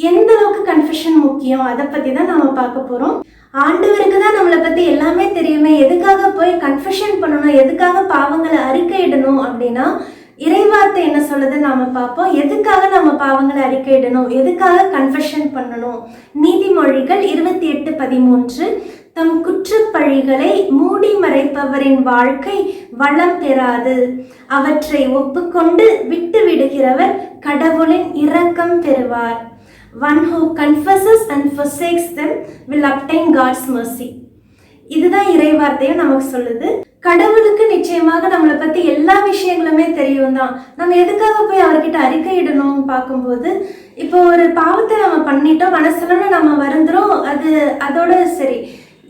எந்த அளவுக்கு கன்ஃபெஷன் முக்கியம் அதை பற்றி தான் நம்ம பார்க்க போகிறோம். ஆண்டவருக்கு தான் நம்மளை பற்றி எல்லாமே தெரியுமே, எதுக்காக போய் கன்ஃபெஷன் பண்ணணும், எதுக்காக பாவங்களை அறிக்கையிடணும் அப்படின்னா இறைவார்த்தை என்ன சொல்லுது நாம பார்ப்போம். எதுக்காக நம்ம பாவங்களை அறிக்கையிடணும், எதுக்காக கன்ஃபெஷன் பண்ணணும். நீதிமொழிகள் 28:13 தம் குற்றப்பழிகளை மூடி மறைப்பவரின் வாழ்க்கை வளம் பெறாது, அவற்றை ஒப்புக்கொண்டு விட்டு விடுகிறவர் கடவுளின் இரக்கம் பெறுவார். One who confesses and forsakes them will obtain God's mercy. இதுதான் இறைவார்த்தையும் நமக்கு சொல்லுது. கடவுளுக்கு நிச்சயமாக நம்மளை பத்தி எல்லா விஷயங்களுமே தெரியும் தான். நம்ம எதுக்காக போய் அவர்கிட்ட அறிக்கையிடணும் பார்க்கும்போது, இப்போ ஒரு பாவத்தை நம்ம பண்ணிட்டோம், மனசுல நம்ம வருந்துறோம், அது அதோட சரி.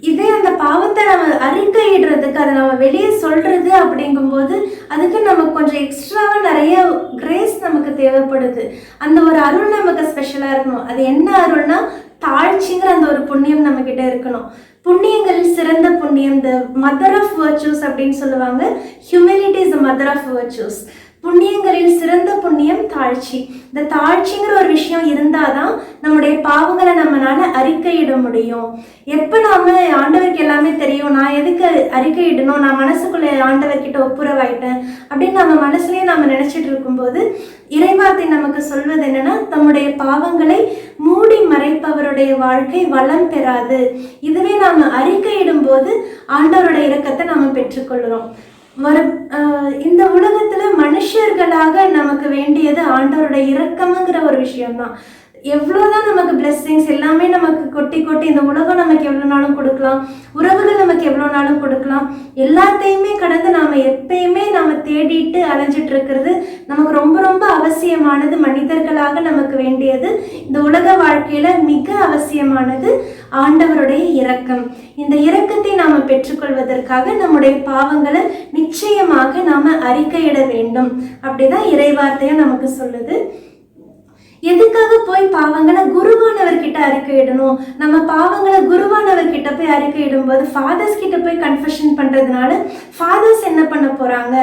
இதே அந்த பாவத்தை நம்ம அறிக்கையிடுறதுக்கு, அதை நம்ம வெளியே சொல்றது அப்படிங்கும்போது அதுக்கு நமக்கு கொஞ்சம் எக்ஸ்ட்ராவா நிறைய கிரேஸ் நமக்கு தேவைப்படுது. அந்த ஒரு அருள் நமக்கு ஸ்பெஷலா இருக்கணும். அது என்ன அருள்னா தாழ்ச்சிங்கிற அந்த ஒரு புண்ணியம் நம்ம கிட்ட இருக்கணும். புண்ணியங்களில் சிறந்த புண்ணியம், த மதர் ஆஃப் வர்ச்சூஸ் அப்படின்னு சொல்லுவாங்க. Humility is the mother of virtues. புண்ணியங்களில் சிறந்த புண்ணியம் தாழ்ச்சி. இந்த தாழ்ச்சிங்கிற ஒரு விஷயம் இருந்தாதான் நம்முடைய பாவங்களை நம்மளால அறிக்கையிட முடியும். எப்ப நாம ஆண்டவருக்கு எல்லாமே தெரியும், நான் எதுக்கு அறிக்கையிடணும், நான் மனசுக்குள்ள ஆண்டவர்கிட்ட ஒப்புரவாயிட்டேன் அப்படின்னு நம்ம மனசுலயே நாம நினைச்சிட்டு இருக்கும்போது இறைவார்த்தை நமக்கு சொல்வது என்னன்னா, தம்முடைய பாவங்களை மூடி மறைப்பவருடைய வாழ்க்கை வளம் பெறாது. இதுவே நாம அறிக்கையிடும் போது ஆண்டவருடைய இரக்கத்தை நாம பெற்றுக்கொள்கிறோம். இந்த உலகத்துல மனுஷர்களாக நமக்கு வேண்டியது ஆண்டவருடைய இரக்கம்ங்கிற ஒரு விஷயம்தான். எவ்வளவுதான் நமக்கு பிளெஸிங்ஸ் எல்லாமே நமக்கு கொட்டி கொட்டி இந்த உலகம் நமக்கு எவ்வளவு நாளும் கொடுக்கலாம், உறவுகள் நமக்கு எவ்வளவு நாளும் கொடுக்கலாம், எல்லாத்தையுமே கடந்து நாம எப்பயுமே நாம தேடிட்டு அலைஞ்சிட்டு இருக்கிறது நமக்கு ரொம்ப ரொம்ப அவசியமானது. மனிதர்களாக நமக்கு வேண்டியது, இந்த உலக வாழ்க்கையில மிக அவசியமானது ஆண்டவருடைய இரக்கம். இந்த இரக்கத்தை நாம பெற்றுக்கொள்வதற்காக நம்முடைய பாவங்களை நிச்சயமாக நாம அறிக்கையிட வேண்டும். அப்படிதான் இறைவார்த்தையும் நமக்கு சொல்லுது. எதுக்காக போய் பாவங்களை குருவானவர்கிட்ட அறிக்கையிடணும்? நம்ம பாவங்களை குருவானவர்கிட்ட போய் அறிக்கையிடும் போது ஃபாதர்ஸ் கிட்ட போய் கன்ஃபெஷன் பண்றதுனால ஃபாதர்ஸ் என்ன பண்ண போறாங்க?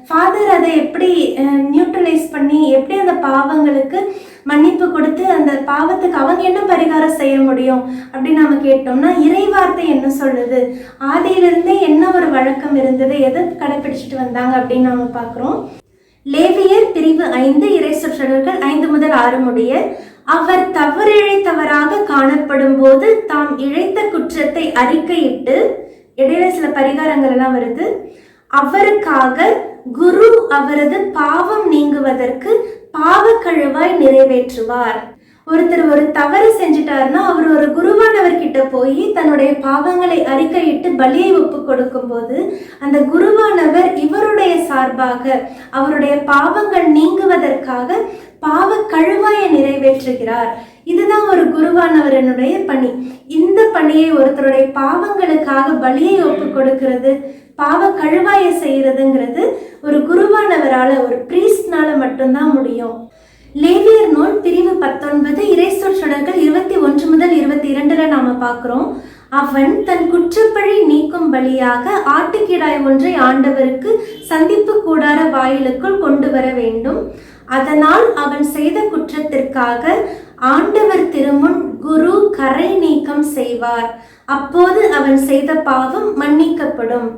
ஃபாதர் அதை எப்படி நியூட்ரலைஸ் பண்ணி எப்படி அந்த பாவங்களுக்கு மன்னிப்பு கொடுத்து அந்த பாவத்துக்கு அவங்க என்ன பரிகாரம் செய்ய முடியும் அப்படின்னு நம்ம கேட்டோம்னா, இறைவார்த்தை என்ன சொல்லுது, ஆதியிலிருந்தே என்ன ஒரு வழக்கம் இருந்தது, எதை கடைபிடிச்சிட்டு வந்தாங்க அப்படின்னு நாம பார்க்கிறோம். லேவியர் பிரிவு 5 இறைச்சொற்றர்கள் 5-6 முடிய, அவர் தவறிழைத்தவராக காணப்படும் போது தாம் இழைத்த குற்றத்தை அறிக்கையிட்டு, இடையில சில பரிகாரங்கள் எல்லாம் வருது, அவருக்காக குரு அவரது பாவம் நீங்குவதற்கு பாவ கழுவாய் நிறைவேற்றுவார். ஒருத்தர் ஒரு தவறு செஞ்சுட்டாருன்னா அவர் ஒரு குருவானவர்கிட்ட போய் தன்னுடைய பாவங்களை அறிக்கையிட்டு பலியை ஒப்பு கொடுக்கும் போது அந்த குருவானவர் இவருடைய சார்பாக அவருடைய பாவங்கள் நீங்குவதற்காக பாவ கழுவாயை நிறைவேற்றுகிறார். இதுதான் ஒரு குருவானவரனுடைய பணி. இந்த பணியை ஒருத்தருடைய பாவங்களுக்காக பலியை ஒப்பு கொடுக்கிறது, பாவ கழுவாயை செய்யறதுங்கிறது ஒரு குருவானவரால, ஒரு பிரீஸ்ட்னால மட்டும்தான் முடியும். லேவியர் நூல் பிரிவு 19 இறைச்சொற்றர்கள் 21-22 நாம பார்க்கிறோம். அவன் தன் குற்றப்பழி நீக்கும் பலியாக ஆட்டுக்கிடாய் ஒன்றை ஆண்டவருக்கு சந்திப்பு கூடார வாயிலுக்குள் கொண்டு வர வேண்டும். அதனால் அவன் செய்த குற்றத்திற்காக ஆண்டவர் திருமுன் குரு கரை நீக்கம் செய்வார். அப்போது அவன் செய்த பாவம் மன்னிக்கப்படும்.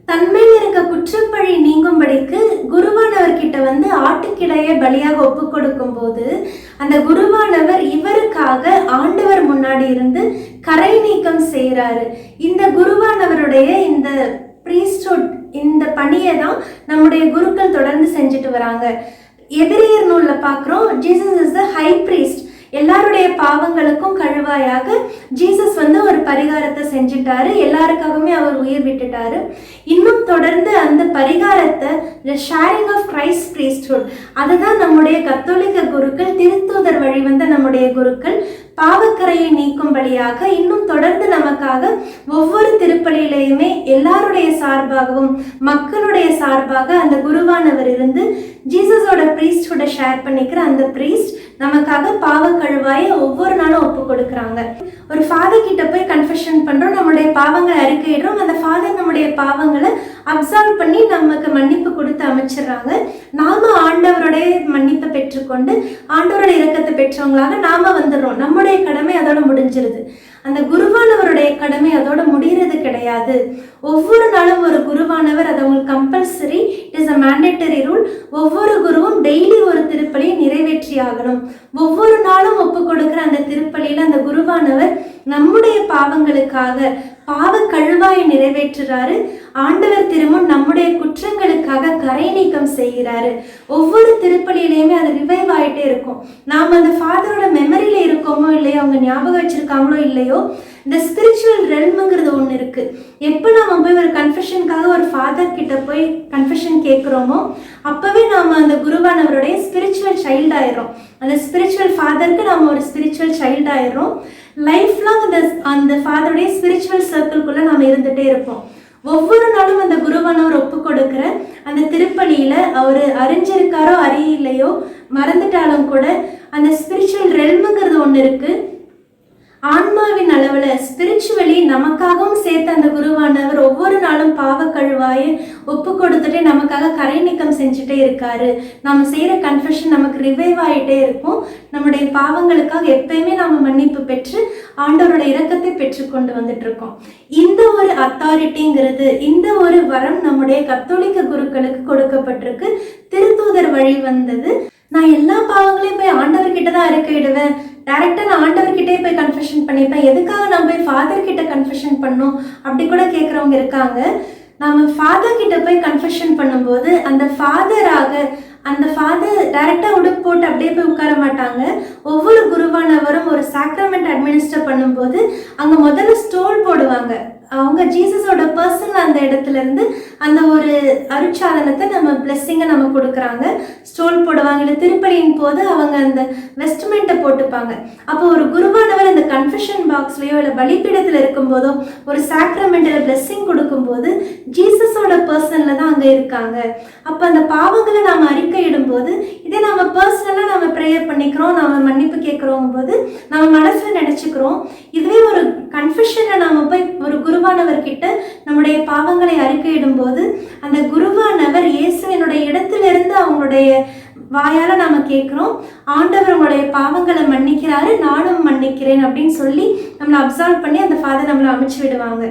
தன்மேல் இருக்க குற்றப்பழி நீங்கும்படிக்கு குருவானவர்கிட்ட வந்து ஆட்டுக்கிடைய பலியாக ஒப்பு கொடுக்கும் போது அந்த குருவானவர் இவருக்காக ஆண்டவர் முன்னாடி இருந்து கரை நீக்கம் செய்யறாரு. இந்த குருவானவருடைய இந்த பிரீஸ்ட்ஹுட், இந்த பணியை தான் நம்முடைய குருக்கள் தொடர்ந்து செஞ்சுட்டு வராங்க. எபிரேயர் நூல்ல பார்க்கிறோம், Jesus is the high priest. எல்லாருடைய பாவங்களுக்கும் கழுவாயாக ஜீசஸ் வந்து ஒரு பரிகாரத்தை செஞ்சுட்டாரு, எல்லாருக்காகவுமே அவர் உயிர் விட்டுட்டாரு. இன்னும் தொடர்ந்து அந்த பரிகாரத்தை, ஷேரிங் ஆஃப் கிரைஸ்ட் பிரீஸ்ட்ஹுட், அதுதான் நம்முடைய கத்தோலிக்க குருக்கள், திருத்தூதர் வழி வந்த நம்முடைய குருக்கள் பாவக்கரையை நீக்கும்படியாக இன்னும் தொடர்ந்து நமக்காக ஒவ்வொரு திருப்பலியிலையுமே எல்லாருடைய சார்பாகவும் மக்களுடைய சார்பாக அந்த குருவானவர் இருந்து ஜீசஸோட பிரீஸ்ட்ஹுட ஷேர் பண்ணிக்கிற அந்த பிரீஸ்ட் நமக்காக பாவ கழுவாயை ஒவ்வொரு நாளும் ஒப்பு கொடுக்குறாங்க. ஒரு ஃபாதர் கிட்ட போய் கன்ஃபெஷன் பண்றோம், நம்மளுடைய பாவங்களை அறிக்கையிடுறோம். அந்த ஃபாதர் நம்முடைய பாவங்களை அப்சால்வ் பண்ணி நமக்கு மன்னிப்பு கொடுத்து அமைச்சிடுறாங்க. நாம ஆண்டவருடைய மன்னிப்பை பெற்றுக்கொண்டு ஆண்டவருடைய இரக்கத்தை பெற்றவங்களாக நாம வந்துடுறோம். நம்முடைய கடமை அதோட முடிஞ்சிருது. அந்த குருவானவருடைய கடமை அதோட முடிகிறது கிடையாது. ஒவ்வொரு நாளும் ஒரு குருவானவர், அது உங்களுக்கு compulsory, it is a mandatory rule. ஒவ்வொரு குருவும் டெய்லி ஒரு திருப்பலியை நிறைவேற்றி ஆகணும். ஒவ்வொரு நாளும் ஒப்பு கொடுக்குற அந்த திருப்பலியில அந்த குருவானவர் நம்முடைய பாவங்களுக்காக பாவ கழுவாயை நிறைவேற்றுறாரு. ஆண்டவர் திருமுன் நம்முடைய குற்றங்களுக்காக கரை நீக்கம் செய்கிறாரு. ஒவ்வொரு திருப்பலியிலையுமே அது ரிவைவ் ஆகிட்டே இருக்கும். நாம் அந்த ஃபாதரோட மெமரியில இருக்கோமோ இல்லையோ, அவங்க ஞாபகம் வச்சிருக்காங்களோ இல்லையோ, இந்த ஸ்பிரிச்சுவல் ரெல்முங்கிறது ஒன்று இருக்கு. எப்போ நாம போய் ஒரு கன்ஃபெஷனுக்காக ஒரு ஃபாதர் கிட்ட போய் கன்ஃபெஷன் கேட்குறோமோ அப்பவே நாம அந்த குருவானவருடைய ஸ்பிரிச்சுவல் சைல்டு ஆயிடுறோம். அந்த ஸ்பிரிச்சுவல் ஃபாதருக்கு நாம ஒரு ஸ்பிரிச்சுவல் சைல்டு ஆயிடுறோம். லைஃப் லாங் அந்த ஃபாதருடைய ஸ்பிரிச்சுவல் சர்க்கிள்குள்ள நாம இருந்துட்டே இருப்போம். ஒவ்வொரு நாளும் அந்த குருவானவர் ஒப்பு கொடுக்குற அந்த திருப்பலியில அவர் அறிஞ்சிருக்காரோ அறியலையோ மறந்துட்டாலும் கூட அந்த ஸ்பிரிச்சுவல் ரெல்முங்கிறது ஒன்று இருக்கு. ஆன்மாவின் அளவுல ஸ்பிரிச்சுவலி நமக்காகவும் சேர்த்து அந்த குருவானவர் ஒவ்வொரு நாளும் பாவ கழுவாய ஒப்பு கொடுத்துட்டே நமக்காக கரை நீக்கம் செஞ்சுட்டே இருக்காரு. நம்ம செய்யற கன்ஃபெஷன் நமக்கு ரிவைவ் ஆகிட்டே இருக்கும். நம்முடைய பாவங்களுக்காக எப்பயுமே நாம மன்னிப்பு பெற்று ஆண்டவரோட இரக்கத்தை பெற்று கொண்டு வந்துட்டு இருக்கோம். இந்த ஒரு அத்தாரிட்டிங்கிறது, இந்த ஒரு வரம் நம்முடைய கத்தோலிக்க குருக்களுக்கு கொடுக்கப்பட்டிருக்கு. திருத்தூதர் வழி வந்தது. நான் எல்லா பாவங்களையும் போய் ஆண்டவர்கிட்ட தான் அறிக்கையிடுவேன், டைரக்டா நான் ஆண்டவர்கிட்டே போய் கன்ஃபெஷன் பண்ணிப்பேன், எதுக்காக நான் போய் ஃபாதர் கிட்ட கன்ஃபெஷன் பண்ணும் அப்படி கூட கேட்குறவங்க இருக்காங்க. நாம ஃபாதர் கிட்ட போய் கன்ஃபெஷன் பண்ணும்போது அந்த ஃபாதர் டைரக்டா உடுப்பு போட்டு அப்படியே போய் உட்கார மாட்டாங்க. ஒவ்வொரு குருவானவரும் ஒரு சாக்ரமெண்ட் அட்மினிஸ்டர் பண்ணும்போது அங்க முதல்ல ஸ்டோல் போடுவாங்க. அவங்க ஜீசஸோட பர்சன் அந்த இடத்துல இருந்து அந்த ஒரு அருட்சாதனத்தை நம்ம பிளெஸ்ஸிங்கை நம்ம கொடுக்குறாங்க. ஸ்டோல் போடுவாங்க. இல்லை திருப்பலியின் போது அவங்க அந்த வெஸ்ட்மெண்ட்டை போட்டுப்பாங்க. அப்போ ஒரு குருவானவர் அந்த கன்ஃபெஷன் பாக்ஸ்லையோ இல்லை பலிப்பீடத்தில் இருக்கும்போதோ ஒரு சாக்ரமெண்ட்டில் பிளெஸ்ஸிங் கொடுக்கும்போது ஜீசஸோட பர்சனில் தான் அங்கே இருக்காங்க. அப்போ அந்த பாவங்களை நாம் அறிக்கையிடும் போது இதே நம்ம பர்சனலாக நம்ம ப்ரேயர் பண்ணிக்கிறோம், நம்ம மன்னிப்பு கேட்குறோம் போது நம்ம மனசில் நினச்சிக்கிறோம். இதுவே ஒரு கன்ஃபெஷனில் நாம் போய் ஒரு குருவானவர்கிட்ட நம்முடைய பாவங்களை அறிக்கையிடும் போது அந்த குருவானவர் இயேசுவினுடைய இடத்திலிருந்து அவங்களுடைய வாயால நாம கேட்கிறோம், ஆண்டவர் உங்களுடைய பாவங்களை மன்னிக்கிறாரு, நானும் மன்னிக்கிறேன் அப்படின்னு சொல்லி நம்மளை அப்சால்வ் பண்ணி அந்த ஃபாதர் நம்மளை அமைச்சு விடுவாங்க.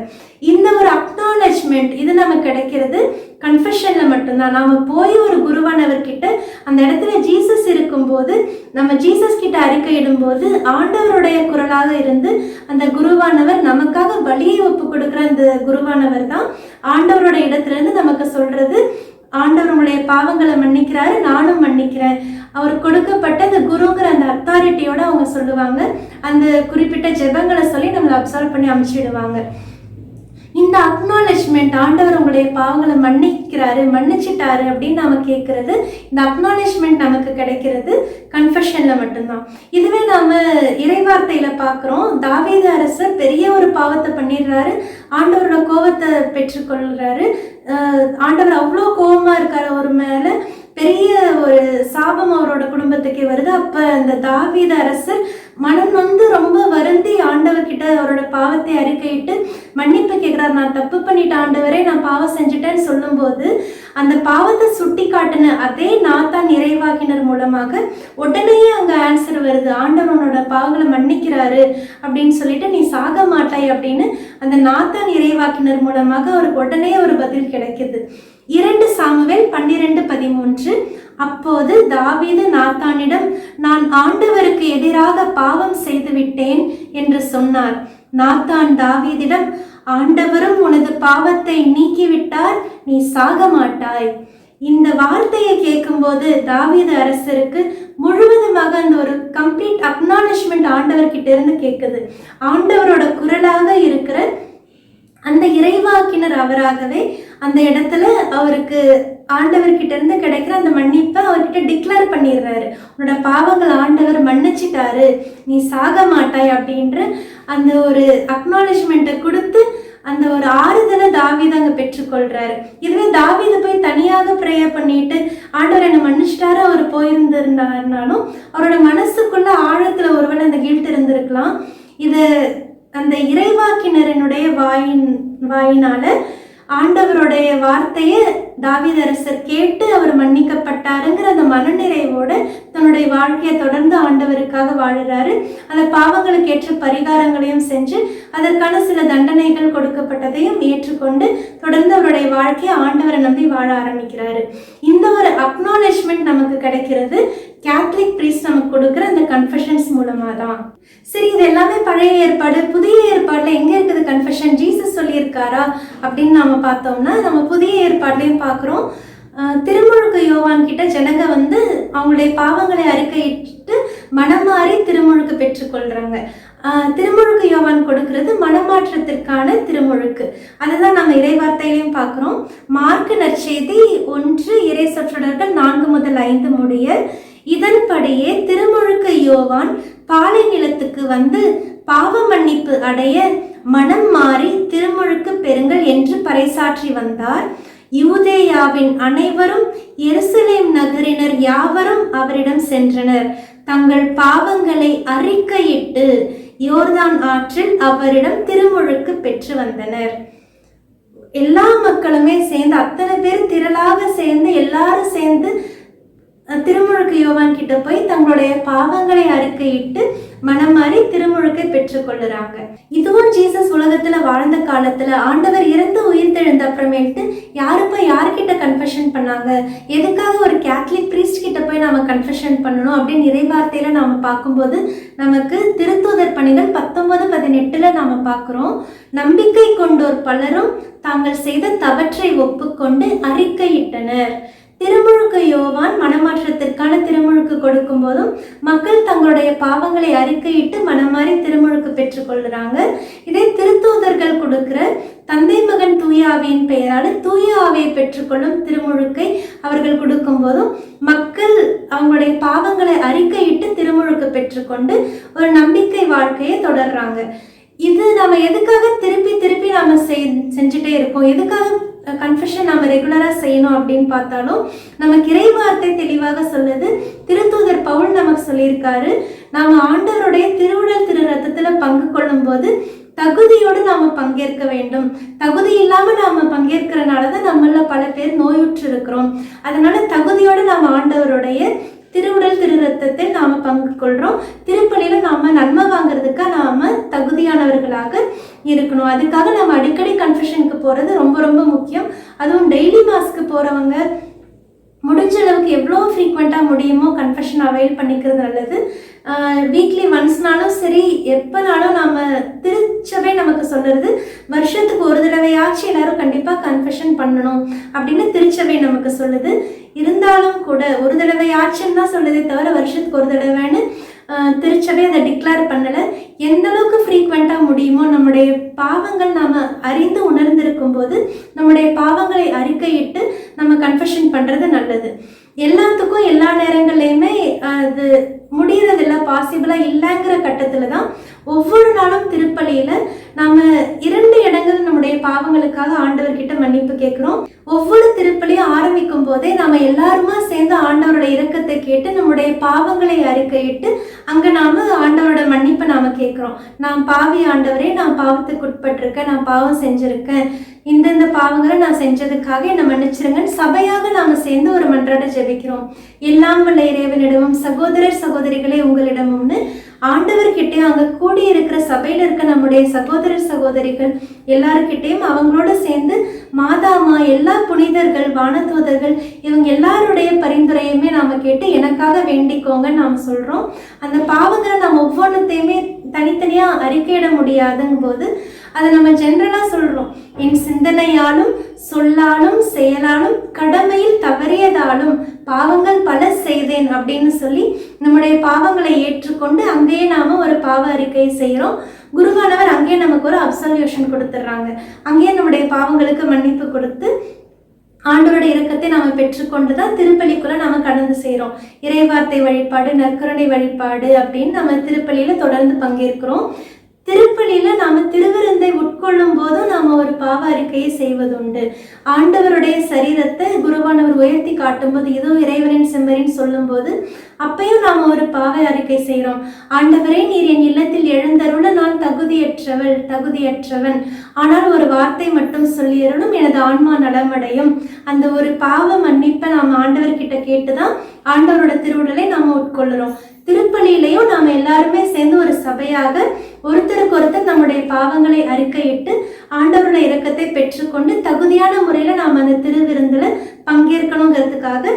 இந்த ஒரு அக்னாலஜ்மெண்ட் இது நமக்கு கிடைக்கிறது கன்ஃபெஷன்ல மட்டும்தான். நாம போய் ஒரு குருவானவர்கிட்ட அந்த இடத்துல ஜீசஸ் இருக்கும்போது நம்ம ஜீசஸ் கிட்ட அறிக்கையிடும் போது ஆண்டவருடைய குரலாக இருந்து அந்த குருவானவர் நமக்காக பலியை ஒப்பு கொடுக்குற அந்த குருவானவர் தான் ஆண்டவரோட இடத்துல இருந்து நமக்கு சொல்றது, ஆண்டவர் உங்களுடைய பாவங்களை மன்னிக்கிறாரு, நானும் மன்னிக்கிறேன். அவர் கொடுக்கப்பட்ட அந்த குருங்கிற அந்த அத்தாரிட்டியோட அவங்க சொல்லுவாங்க. அந்த குறிப்பிட்ட ஜெபங்களை சொல்லி நம்மளை அப்சால்வ் பண்ணி அமைச்சிடுவாங்க. இந்த அக்னாலஜ்மெண்ட், ஆண்டவர் உங்களுடைய பாவங்களை மன்னிக்கிறாரு, மன்னிச்சிட்டாரு அப்படின்னு நாம கேட்கறது, இந்த அக்னாலஜ்மெண்ட் நமக்கு கிடைக்கிறது கன்ஃபெஷன்ல மட்டும்தான். இதுவே நாம இறைவார்த்தையில பார்க்குறோம். தாவீது அரசர் பெரிய ஒரு பாவத்தை பண்ணிடுறாரு, ஆண்டவரோட கோபத்தை பெற்றுக்கொள்கிறாரு. ஆண்டவர் அவ்வளோ கோபமா இருக்காரு அவர் மேல, பெரிய ஒரு சாபம் அவரோட குடும்பத்துக்கே வருது. அப்ப அந்த தாவீது அரசர் மனம் வந்து ரொம்ப வருந்தி ஆண்டவர்கிட்ட அவரோட பாவத்தை அறிக்கையிட்டு மன்னிப்பு கேட்கிறார். நான் தப்பு பண்ணிட்ட ஆண்டவரே, நான் பாவம் செஞ்சுட்டேன்னு சொல்லும்போது அந்த பாவத்தை சுட்டி காட்டின அதே நாத்தான் இறைவாக்கினர் மூலமாக உடனேயே அங்க ஆன்சர் வருது. ஆண்டவனோட பாவங்களை மன்னிக்கிறாரு அப்படின்னு சொல்லிட்டு நீ சாக மாட்டாய் அப்படின்னு அந்த நாத்தான் இறைவாக்கினர் மூலமாக அவருக்கு உடனே ஒரு பதில் கிடைக்குது. 2 சாமுவேல் 12:13. அப்போது தாவீது நாத்தானிடம், நான் ஆண்டவருக்கு எதிராக பாவம் செய்துவிட்டேன் என்று சொன்னார். நாத்தான் தாவீதிடம், ஆண்டவரும் உனது பாவத்தை நீக்கிவிட்டார், நீ சாக மாட்டாய். இந்த வார்த்தையை கேட்கும்போது தாவீது அரசருக்கு முழுவதுமாக அந்த ஒரு கம்ப்ளீட் அக்னாலஜ்மெண்ட் ஆண்டவர்கிட்ட இருந்து கேட்குது. ஆண்டவரோட குரலாக இருக்கிற அந்த இறைவாக்கினர் அவராகவே அந்த இடத்துல அவருக்கு ஆண்டவர்கிட்ட இருந்து கிடைக்கிற அந்த மன்னிப்பை அவர்கிட்ட டிக்ளேர் பண்ணிடுறாரு. உன்னோட பாவங்கள் ஆண்டவர் மன்னிச்சிட்டாரு, நீ சாக மாட்டாய் அப்படின்ற அந்த ஒரு அக்னாலஜ்மெண்ட்டை கொடுத்து அந்த ஒரு ஆறுதலை தாவீது அங்க பெற்றுக்கொள்றாரு. இதுவே தாவீது போய் தனியாக ப்ரேயர் பண்ணிட்டு ஆண்டவர் என்னை மன்னிச்சிட்டாரு அவர் போயிருந்திருந்தாருனாலும் அவரோட மனசுக்குள்ள ஆழத்துல ஒருவேளை அந்த கில்ட் இருந்திருக்கலாம். இது அந்த இறைவாக்கினரனுடைய வாயினால ஆண்டவருடைய வார்த்தையை தாவீது அரசர் கேட்டு அவர் மன்னிக்கப்பட்டாருங்கிற அந்த மனநிறைவோட தன்னுடைய வாழ்க்கையை தொடர்ந்து ஆண்டவருக்காக வாழுறாரு. அந்த பாவங்களுக்கு ஏற்ற பரிகாரங்களையும் செஞ்சு அதற்கான சில தண்டனைகள் கொடுக்கப்பட்டதையும் ஏற்றுக்கொண்டு தொடர்ந்து அவருடைய வாழ்க்கையை ஆண்டவரை நம்பி வாழ ஆரம்பிக்கிறாரு. இந்த ஒரு அக்னாலேஜ்மெண்ட் நமக்கு கிடைக்கிறது கேத்தலிக் பிரீஸ்ட் நமக்கு கொடுக்குற அந்த கன்ஃபெஷன்ஸ் மூலமா தான். சரி, இது எல்லாமே பழைய ஏற்பாடு. புதிய ஏற்பாடுல எங்க இருக்குது கன்ஃபெஷன்? ஜீசஸ் சொல்லியிருக்காரா அப்படின்னு நாம பார்த்தோம்னா நம்ம புதிய ஏற்பாடுலையும் பார்க்குறோம். திருமுழுக்கு யோவான் கிட்ட ஜனங்க அவங்களுடைய பாவங்களை அறிக்கையிட்டு மனம் மாறி திருமுழுக்கு பெற்றுக்கொள்றாங்க. திருமுழுக்கு யோவான் கொடுக்கிறது மனமாற்றத்திற்கான திருமுழுக்கு. அதுதான் நம்ம இறைவார்த்தையிலையும் பார்க்குறோம். மார்க்கு நற்செய்தி 1 இறை சொற்றொடர்கள் 4 முதல் 5 முடிய. இதன்படியே திருமுழுக்கு யோவான் பாலை நிலத்துக்கு பாவ மன்னிப்பு அடைய மனம் மாறி திருமுழுக்கு பெறுங்கள் என்று பறைசாற்றி வந்தார். யூதேயாவின் அனைவரும் எருசலேம் நகரினர் யாவரும் அவரிடம் சென்றனர். தங்கள் பாவங்களை அறிக்கையிட்டு யோர்தான் ஆற்றில் அவரிடம் திருமுழுக்கு பெற்று வந்தனர். எல்லா மக்களுமே சேர்ந்து, அத்தனை பேர் திரளாக சேர்ந்து, எல்லாரும் சேர்ந்து திருமுழுக்கு யோவான் கிட்ட போய் தங்களுடைய பாவங்களை அறிக்கையிட்டு மனம் மாறி திருமுழுக்கை பெற்றுக்கொள்ளுறாங்க. இதுவும் ஜீசஸ் உலகத்துல வாழ்ந்த காலத்துல ஆண்டவர் இறந்து உயிர்த்தெழுந்த அப்புறமேட்டு யாருக்கிட்ட கன்ஃபெஷன் பண்ணாங்க? எதுக்காக ஒரு கேத்தலிக் பிரீஸ்ட் கிட்ட போய் நாம கன்ஃபெஷன் பண்ணணும் அப்படின்னு இறைவார்த்தையில நாம பார்க்கும்போது நமக்கு திருத்தூதர் பணிகள் 19:18 நாம பார்க்கிறோம். நம்பிக்கை கொண்டோர் பலரும் தாங்கள் செய்த தவற்றை ஒப்புக்கொண்டு அறிக்கையிட்டனர். திருமுழுக்கு யோவான் மனமாற்றத்திற்கான திருமுழுக்கு கொடுக்கும் போதும் மக்கள் தங்களுடைய பாவங்களை அறிக்கையிட்டு மனமாறி திருமுழுக்கு பெற்றுக்கொள்கிறாங்க. இதே திருத்தூதர்கள் கொடுக்கிற தந்தை மகன் தூய ஆவியின் பெயரால் தூய ஆவியை பெற்றுக்கொள்ளும் திருமுழுக்கை அவர்கள் கொடுக்கும் போதும் மக்கள் அவங்களுடைய பாவங்களை அறிக்கையிட்டு திருமுழுக்கு பெற்றுக்கொண்டு ஒரு நம்பிக்கை வாழ்க்கையை தொடர்றாங்க. இது நம்ம எதுக்காக திருப்பி நாம செஞ்சுட்டே இருக்கோம்? எதுக்காக கன்ஃபெஷன் நம்ம ரெகுலரா செய்யணும் அப்படின்னு பார்த்தாலும் நமக்கு இறைவார்த்தை தெளிவாக சொல்லுது. திருத்தூதர் பவுல் நமக்கு சொல்லியிருக்காரு, நாம ஆண்டவருடைய திருவுடல் திரு ரத்தத்துல பங்கு கொள்ளும் போது தகுதியோடு நாம பங்கேற்க வேண்டும். தகுதி இல்லாம நாம பங்கேற்கிறனாலதான் நம்மள பல பேர் நோயுற்று இருக்கிறோம். அதனால தகுதியோடு நாம ஆண்டவருடைய திருவுடல் திரு ரத்தத்தை நாம பங்கு கொள்றோம். திருப்பலியில நாம நன்மை வாங்குறதுக்காக நாம தகுதியானவர்களாக இருக்கணும். அதுக்காக நம்ம அடிக்கடி கன்ஃபெஷனுக்கு போறது ரொம்ப ரொம்ப முக்கியம். அதுவும் டெய்லி மாஸ்க்கு போறவங்க முடிஞ்ச அளவுக்கு எவ்வளோ ஃப்ரீக்வெண்ட்டாக முடியுமோ கன்ஃபெஷன் அவைல் பண்ணிக்கிறது நல்லது. வீக்லி ஒன்ஸ்னாலும் சரி, எப்போனாலும் நம்ம திருச்சபை நமக்கு சொல்கிறது வருஷத்துக்கு ஒரு தடவையாச்சும் எல்லாரும் கண்டிப்பாக கன்ஃபெஷன் பண்ணணும் அப்படின்னு திருச்சபை நமக்கு சொல்லுது. இருந்தாலும் கூட ஒரு தடவையாச்சுன்னு தான் சொல்லுதே தவிர வருஷத்துக்கு ஒரு தடவைன்னு திருச்சபை அதை டிக்ளேர் பண்ணலை. எந்த அளவுக்கு ஃப்ரீக்வெண்ட்டாக முடியுமோ நம்முடைய பாவங்கள் நாம் அறிந்து உணர்ந்திருக்கும் போது நம்முடைய பாவங்களை அறிக்கையிட்டு நம்ம கன்ஃபெஷன் பண்ணுறது நல்லது. எல்லாத்துக்கும் எல்லா நேரங்கள்லையுமே அது முடியறதில்லை, பாசிபிளாக இல்லைங்கிற கட்டத்தில் தான் ஒவ்வொரு நாளும் திருப்பலியில் நாம் 2 இடங்கள் நம்முடைய பாவங்களுக்காக ஆண்டவர்கிட்ட மன்னிப்பு கேட்குறோம். ஒவ்வொரு திருப்பலியும் ஆரம்பிக்கும் போதே நாம் எல்லாருமா சேர்ந்து ஆண்டவரோட இரக்கத்தை கேட்டு நம்முடைய பாவங்களை அறிக்கையிட்டு அங்கே நாம் ஆண்டவரோட மன்னிப்பை நாம் கேட்குறோம். நான் பாவி ஆண்டவரே, நான் பாவத்துக்கு உட்பட்டிருக்கேன், நான் பாவம் செஞ்சுருக்கேன், இந்த பாவங்களை நான் செஞ்சதுக்காக என்னை மன்னிச்சிருங்கன்னு சபையாக நாம் சேர்ந்து ஒரு மன்றாட ஜெபிக்கிறோம். எல்லாம் வல்ல இறைவனிடமும் சகோதரர் சகோதரிகளே உங்களிடமும்னு ஆண்டவர்கிட்டையும் அங்கே கூடி இருக்கிற சபையில் இருக்க நம்முடைய சகோதரர் சகோதரிகள் எல்லாருக்கிட்டையும் அவங்களோட சேர்ந்து மாதாமா, எல்லா புனிதர்கள், வானதூதர்கள் இவங்க எல்லாருடைய பரிந்துரையுமே நாம கேட்டு எனக்காக வேண்டிக்கோங்கன்னு நாம் சொல்றோம். அந்த பாவங்களை நம்ம ஒவ்வொன்றத்தையுமே தனித்தனியா அறிக்கையிட முடியாதுங்கும் போது அதை நம்ம ஜென்ரலா சொல்றோம். என் சிந்தனையாலும் சொல்லாலும் செயலாலும் கடமையில் தவறியதாலும் பாவங்கள் பல செய்தேன் அப்படின்னு சொல்லி நம்முடைய பாவங்களை ஏற்றுக்கொண்டு அங்கேயே நாம ஒரு பாவ அறிக்கை செய்யறோம். குருவானவர் அங்கேயே நமக்கு ஒரு அப்சல்யூஷன் கொடுத்துட்றாங்க. அங்கேயே நம்முடைய பாவங்களுக்கு மன்னிப்பு கொடுத்து ஆண்டவருடைய இரக்கத்தை நாம பெற்றுக்கொண்டுதான் திருப்பலிக்குள்ள நாம கடந்து செய்யறோம். இறைவார்த்தை வழிபாடு, நற்கருணை வழிபாடு அப்படின்னு நம்ம திருப்பலியில தொடர்ந்து பங்கேற்கிறோம். திருப்பலியில நாம திருவிருந்தை உட்கொள்ளும் போதும் நாம ஒரு பாவ அறிக்கையை செய்வதுண்டு. ஆண்டவருடைய சரீரத்தை குருவானவர் உயர்த்தி காட்டும்போது இதோ இறைவனின் செம்மறின்னு சொல்லும் போது அப்பையும் நாம ஒரு பாவ அறிக்கை செய்யறோம். ஆண்டவரே, நீர் என் இல்லத்தில் எழுந்தருள நான் தகுதியற்ற தகுதியற்றவள், தகுதியற்றவன், ஆனால் ஒரு வார்த்தை மட்டும் சொல்லிடணும், எனது ஆன்மா நலமடையும். அந்த ஒரு பாவ மன்னிப்பை நாம் ஆண்டவர்கிட்ட கேட்டுதான் ஆண்டவரோட திருவுடலை நாம உட்கொள்ளுறோம். திருப்பலியிலையும் நாம் எல்லாருமே சேர்ந்து ஒரு சபையாக ஒருத்தருக்கு ஒருத்தர் நம்முடைய பாவங்களை அறிக்கையிட்டு ஆண்டவரோட இரக்கத்தை பெற்றுக்கொண்டு தகுதியான முறையில நாம் அந்த திருவிருந்துல பங்கேற்கணுங்கிறதுக்காக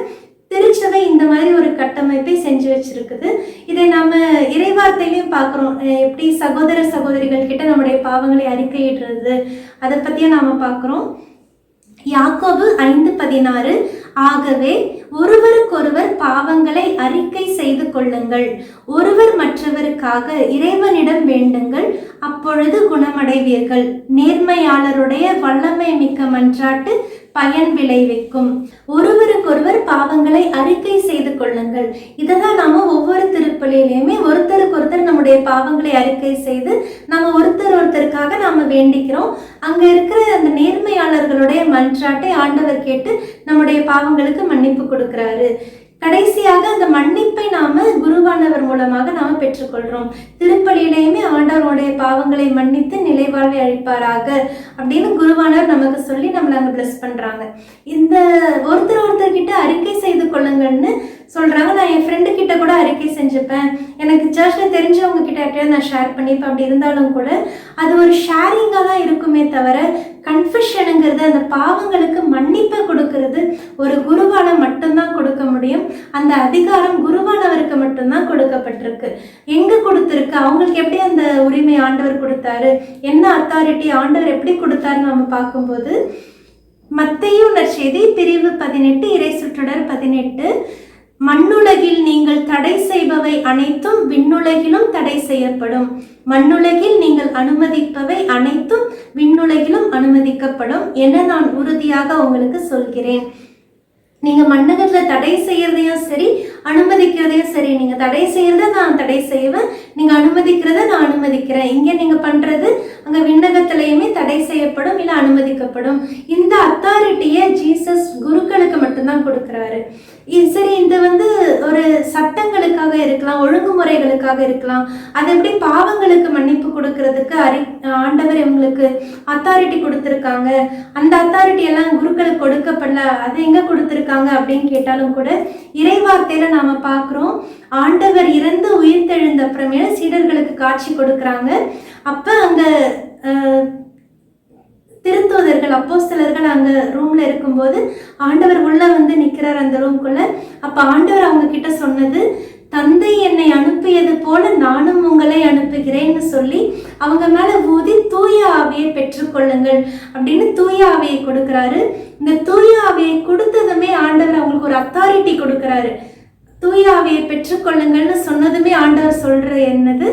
திருச்சபை இந்த மாதிரி ஒரு கட்டமைப்பை செஞ்சு வச்சிருக்குது. இதை நாம இறைவார்த்தையிலையும் பார்க்குறோம், எப்படி சகோதர சகோதரிகள் கிட்ட நம்முடைய பாவங்களை அறிக்கையிடுறது, அதை பத்தியே நாம பார்க்குறோம். யாக்கோபு 5:16, ஆகவே ஒருவருக்கொருவர் பாவங்களை அறிக்கை செய்து கொள்ளுங்கள், ஒருவர் மற்றவருக்காக இறைவனிடம் வேண்டுங்கள், அப்பொழுது குணமடைவீர்கள். நேர்மையாளருடைய வல்லமை மிக்க மன்றாட்டு பயன் விளைவிக்கும். ஒருவருக்கொருவர் பாவங்களை அறிக்கை செய்து கொள்ளுங்கள். இதைதான் நாம ஒவ்வொரு திருப்பலியிலையுமே ஒருத்தருக்கு ஒருத்தர் நம்முடைய பாவங்களை அறிக்கை செய்து நம்ம ஒருத்தருக்காக நாம வேண்டிக்கிறோம். அங்க இருக்கிற அந்த நேர்மையாளர்களுடைய மன்றாட்டை ஆண்டவர் கேட்டு நம்முடைய பாவங்களுக்கு மன்னிப்பு கொடுக்கிறாரு. கடைசியாக அந்த மன்னிப்பை நாம குருவானவர் மூலமாக நாம பெற்றுக்கொள்றோம். திருப்பலியிலையுமே ஆண்டவருடைய பாவங்களை மன்னித்து நிலைவாழ்வை அளிப்பாராக அப்படின்னு குருவானவர் நமக்கு சொல்லி நம்மளை அங்க பிளஸ் பண்றாங்க. இந்த ஒருத்தர்கிட்ட அறிக்கை செய்து கொள்ளுங்கன்னு சொல்றாங்க. நான் என் ஃப்ரெண்டு கிட்ட கூட அறிக்கை செஞ்சுப்பேன், எனக்கு சர்ச்ல தெரிஞ்சவங்க கிட்ட யார்ட்டையாவது நான் ஷேர் பண்ணிப்பேன். அப்படி இருந்தாலும் கூட அது ஒரு ஷேரிங்கா தான் இருக்குமே தவிர கன்ஃபெஷனுங்கிறது, அந்த பாவங்களுக்கு மன்னிப்பை கொடுக்கறது ஒரு குருவான மட்டும்தான் கொடுக்க முடியும். அந்த அதிகாரம் குருவானவருக்கு மட்டும்தான் கொடுக்கப்பட்டிருக்கு. எங்க கொடுத்துருக்கு, அவங்களுக்கு எப்படி அந்த உரிமை ஆண்டவர் கொடுத்தாரு, என்ன அத்தாரிட்டி ஆண்டவர் எப்படி கொடுத்தாருன்னு நம்ம பார்க்கும்போது மத்தேயு நற்செய்தி பிரிவு 18 இறை சுற்றடர் 18, மண்ணுலகில் நீங்கள் தடை செய்பவை அனைத்தும் விண்ணுலகிலும் தடை செய்யப்படும், மண்ணுலகில் நீங்கள் அனுமதிப்பவை அனைத்தும் விண்ணுலகிலும் அனுமதிக்கப்படும் என நான் உறுதியாக உங்களுக்கு சொல்கிறேன். நீங்க மண்ணுகத்துல தடை செய்யறதையும் சரி அனுமதிக்கிறதையும் சரி, நீங்க தடை செய்யறத நான் தடை செய்வேன், நீங்க அனுமதிக்கிறத நான் அனுமதிக்கிறேன். இங்க நீங்க பண்றது அங்க விண்ணகத்திலையுமே தடை செய்யப்படும் இல்ல அனுமதிக்கப்படும். இந்த அத்தாரிட்டியை ஜீசஸ் குருக்களுக்கு மட்டும்தான் கொடுக்கிறாரு. சரி, இது ஒரு சட்டங்களுக்காக இருக்கலாம், ஒழுங்குமுறைகளுக்காக இருக்கலாம். அது எப்படி பாவங்களுக்கு மன்னிப்பு கொடுக்கறதுக்கு ஆண்டவர் இவங்களுக்கு அத்தாரிட்டி கொடுத்துருக்காங்க, அந்த அத்தாரிட்டி எல்லாம் குருக்களுக்கு கொடுக்கப்படல, அது எங்க கொடுத்துருக்காங்க அப்படின்னு கேட்டாலும் கூட இறைவார்த்தையில நாம பார்க்குறோம், ஆண்டவர் இறந்து உயிர்த்தெழுந்த அப்புறமேல சீடர்களுக்கு காட்சி கொடுக்குறாங்க. அப்ப அங்க திருத்தூதர்கள் அப்போஸ்தலர்கள் அங்க ரூம்ல இருக்கும்போது ஆண்டவர் உள்ள நிக்கிறார் அந்த ரூம்குள்ள. அப்ப ஆண்டவர் அவங்க கிட்ட சொன்னது, தந்தை என்னை அனுப்பியது போல நானும் உங்களை அனுப்புகிறேன்னு சொல்லி அவங்க மேல ஊதி தூய ஆவியை பெற்றுக்கொள்ளுங்கள் அப்படின்னு தூய ஆவியை கொடுக்கிறாரு. இந்த தூய ஆவியை கொடுத்ததுமே ஆண்டவர் அவங்களுக்கு ஒரு அத்தாரிட்டி கொடுக்கிறாரு. தூய ஆவியை பெற்றுக்கொள்ளுங்கள்னு சொன்னதுமே ஆண்டவர் சொல்ற என்னது,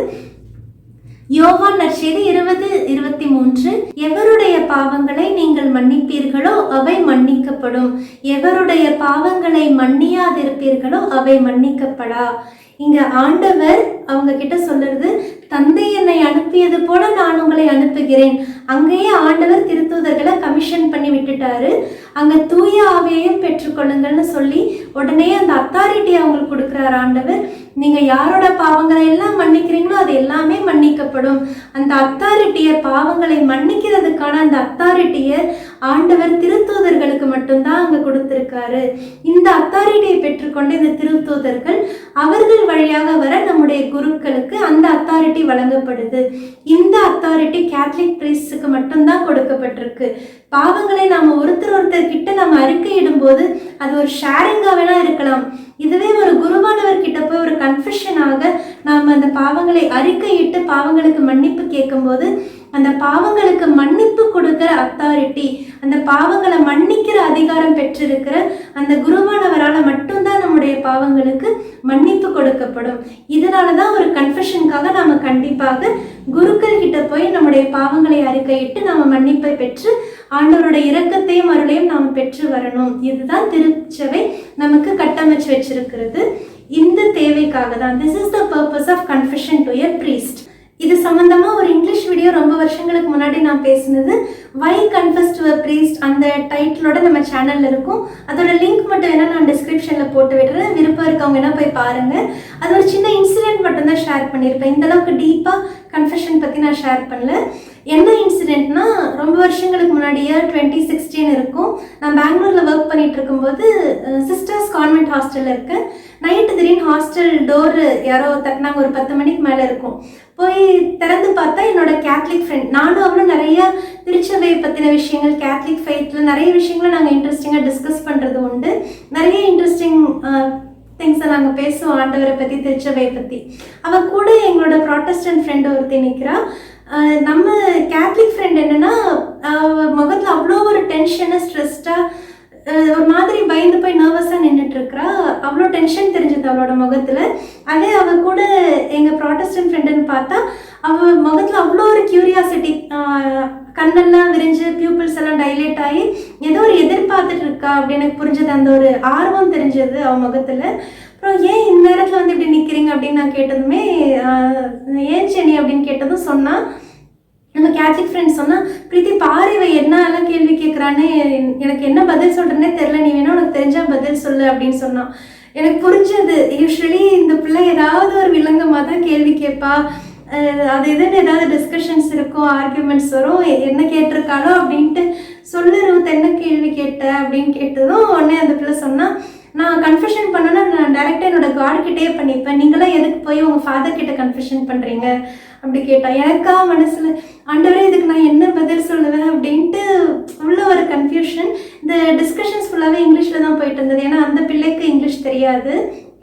யோவான் நற்செய்தி 20:23, எவருடைய பாவங்களை நீங்கள் மன்னிப்பீர்களோ அவை மன்னிக்கப்படும், எவருடைய பாவங்களை மன்னியாதிருப்பீர்களோ அவை மன்னிக்கப்படா. இங்க ஆண்டவர் அவங்க கிட்ட சொல்றது, தந்தை என்னை அனுப்பியது போல நான் உங்களை அனுப்புகிறேன். அங்கேயே ஆண்டவர் திருத்தூதர்களை கமிஷன் பண்ணி விட்டுட்டாரு. அங்க தூய ஆவியையும் பெற்றுக்கொள்ளுங்கள்னு சொல்லி உடனே அந்த அத்தாரிட்டி அவங்களுக்கு கொடுக்குறாரு ஆண்டவர். நீங்க யாரோட பாவங்களை எல்லாம் மன்னிக்கிறீங்களோ அது எல்லாமே மன்னிக்கப்படும். அந்த அத்தாரிட்டிய, பாவங்களை மன்னிக்கிறதுக்கான அந்த அத்தாரிட்டிய ஆண்டவர் திருத்தூதர்களுக்கு மட்டும்தான் அங்க கொடுத்திருக்காரு. இந்த அத்தாரிட்டியை பெற்றுக்கொண்ட இந்த திருத்தூதர்கள் அவர்கள் வழியாக வர நம்முடைய குருக்களுக்கு அந்த அத்தாரிட்டி வழங்கப்படுது. இந்த அத்தாரிட்டி கேத்தலிக் பிரீஸ்டுக்கு மட்டும்தான் கொடுக்கப்பட்டிருக்கு. பாவங்களை நாம ஒருத்தர் கிட்ட நம்ம அறிக்கையிடும் போது அது ஒரு ஷேரிங்கா வேணா இருக்கலாம். இதுவே ஒரு குருவானவர் கிட்ட போய் ஒரு கன்ஃபெஷனாக நாம் அந்த பாவங்களை அறிக்கையிட்டு பாவங்களுக்கு மன்னிப்பு கேட்கும் போது அந்த பாவங்களுக்கு மன்னிப்பு கொடுக்கிற அத்தாரிட்டி, அந்த பாவங்களை மன்னிக்கிற அதிகாரம் பெற்றிருக்கிற அந்த குருவானவரால் மட்டும்தான் நம்முடைய பாவங்களுக்கு மன்னிப்பு கொடுக்கப்படும். இதனாலதான் ஒரு கன்ஃபெஷனுக்காக நாம கண்டிப்பாக குருக்கள் கிட்ட போய் நம்முடைய பாவங்களை அறிக்கையிட்டு நாம மன்னிப்பை பெற்று ஆண்டவருடைய இரக்கத்தையும் அருளையும் நாம் பெற்று வரணும். இதுதான் திருச்சபை நமக்கு கட்டமைச்சு வச்சிருக்கிறது. இந்த தேவைக்காக தான், this is the purpose of confession to a priest. இது சம்பந்தமா ஒரு இங்கிலீஷ் வீடியோ ரொம்ப வருஷங்களுக்கு முன்னாடி நான் பேசினது, வை கன்ஃபஸ் டு அ பிரீஸ்ட், அந்த டைட்டிலோட நம்ம சேனல்ல இருக்கும். அதோட லிங்க் மட்டும் வேணா நான் டிஸ்கிரிப்ஷன்ல போட்டு விடுறேன், விருப்பம் இருக்கவங்க வேணா போய் பாருங்க. அது ஒரு சின்ன இன்சிடென்ட் மட்டும் தான் ஷேர் பண்ணியிருப்பேன். இந்த அளவுக்கு டீப்பா கன்ஃபெஷன் பற்றி நான் ஷேர் பண்ணல. என்ன இன்சிடென்ட்னா, ரொம்ப வருஷங்களுக்கு முன்னாடியே 2016 இருக்கும். நான் பெங்களூரில் ஒர்க் பண்ணிட்டு இருக்கும்போது சிஸ்டர்ஸ் கான்வென்ட் ஹாஸ்டலில் இருக்கேன். நைட்டு திடீர்னு ஹாஸ்டல் டோர் யாரோ தட்டினாங்க. ஒரு 10 மணிக்கு மேலே இருக்கும். போய் திறந்து பார்த்தா என்னோட கேத்லிக் ஃப்ரெண்ட். நானும் அவளும் நிறைய திருச்சபையை பற்றின விஷயங்கள், கேத்லிக் ஃபைத்தில் நிறைய விஷயங்களை நாங்கள் இன்ட்ரெஸ்டிங்காக டிஸ்கஸ் பண்ணுறது உண்டு. நிறைய இன்ட்ரெஸ்டிங் திங்ஸை நாங்கள் பேசுவோம், ஆண்டவரை பற்றி, திருச்சபையை பற்றி. அவள் கூட எங்களோட ப்ராட்டஸ்டன்ட் ஃப்ரெண்டு ஒருத்தி நிற்கிறா. நம்ம கேத்லிக் ஃப்ரெண்ட் என்னென்னா, முகத்தில் அவ்வளோ ஒரு டென்ஷனாக, ஸ்ட்ரெஸ்டாக, ஒரு மாதிரி பயந்து போய் நர்வஸாக நின்றுட்டுருக்குறா. அவ்வளோ டென்ஷன் தெரிஞ்சது அவளோட முகத்தில். அதே அவள் கூட எங்கள் ப்ராட்டஸ்டன்ட் ஃப்ரெண்டுன்னு பார்த்தா அவள் முகத்தில் அவ்வளோ ஒரு க்யூரியாசிட்டி, கண்ணெல்லாம் விரிஞ்சு பியூப்பிள்ஸ் எல்லாம் டைலேட் ஆகி ஏதோ ஒரு எதிர்பார்த்துட்டு இருக்கா அப்படின்னு எனக்கு புரிஞ்சது. அந்த ஒரு ஆர்வம் தெரிஞ்சது அவள் முகத்தில். அப்புறம் ஏன் இந்த நேரத்தில் வந்து இப்படி நிற்கிறீங்க அப்படின்னு நான் கேட்டதுமே, ஏன் செனி அப்படின்னு கேட்டதும் சொன்னால், நம்ம கேத்லிக் ஃப்ரெண்ட்ஸ் சொன்னால், பிரீத்தி பாரு இவ என்னெல்லாம் கேள்வி கேட்குறான்னு, எனக்கு என்ன பதில் சொல்கிறேன்னே தெரில, நீ வேணா உனக்கு தெரிஞ்சால் பதில் சொல்லு அப்படின்னு சொன்னான். எனக்கு புரிஞ்சது, யூஸ்வலி இந்த பிள்ளை ஏதாவது ஒரு விலங்கமாக தான் கேள்வி கேட்பா. அது இதுன்னு ஏதாவது டிஸ்கஷன்ஸ் இருக்கும், ஆர்கியூமெண்ட்ஸ் வரும். என்ன கேட்டிருக்காளோ அப்படின்ட்டு சொல்லு ரூத், என்ன கேள்வி கேட்ட அப்படின்னு கேட்டதும் உடனே அந்த பிள்ளை சொன்னால், நான் கன்ஃபெஷன் பண்ணோன்னா நான் டைரெக்டாக என்னோட காட்கிட்டே பண்ணிப்பேன், நீங்களாம் எதுக்கு போய் உங்கள் ஃபாதர் கிட்ட கன்ஃபெஷன் பண்ணுறீங்க அப்படி கேட்டால். எனக்கா மனசில், ஆண்டவரே இதுக்கு நான் என்ன பதில் சொல்லுவேன் அப்படின்ட்டு உள்ள ஒரு கன்ஃபியூஷன். இந்த டிஸ்கஷன்ஸ் ஃபுல்லாகவே இங்கிலீஷில் தான் போயிட்டு இருந்தது. ஏன்னா அந்த பிள்ளைக்கு இங்கிலீஷ் தெரியாது,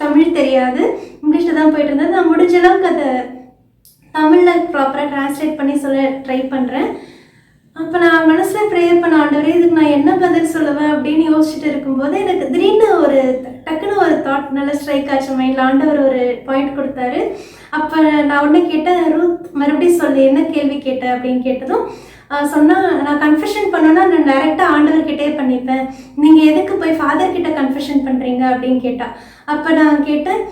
தமிழ் தெரியாது, இங்கிலீஷில் தான் போயிட்டு இருந்தது. நான் முடிஞ்ச அளவுக்கு அதை தமிழில் ப்ராப்பராக ட்ரான்ஸ்லேட் பண்ணி சொல்ல ட்ரை பண்ணுறேன். அப்போ நான் மனசில் ப்ரேயர் பண்ண, ஆண்டவரே இதுக்கு நான் என்ன பதில் சொல்லுவேன் அப்படின்னு யோசிச்சுட்டு இருக்கும்போது எனக்கு திடீர்னு ஒரு டக்குன்னு ஒரு தாட் நல்லா ஸ்ட்ரைக் ஆச்சு மைண்டில். ஆண்டவர் ஒரு பாயிண்ட் கொடுத்தாரு. அப்போ நான் உடனே கேட்டேன், ரூத் மறுபடியும் சொல்லு, என்ன கேள்வி கேட்டேன் அப்படின்னு கேட்டதும் சொன்னால், நான் கன்ஃபெஷன் பண்ணோன்னா நான் டைரெக்டாக ஆண்டவர்கிட்டே பண்ணிப்பேன், நீங்கள் எதுக்கு போய் ஃபாதர் கிட்ட கன்ஃபெஷன் பண்ணுறீங்க அப்படின்னு கேட்டால். அப்போ நான் கேட்டேன்,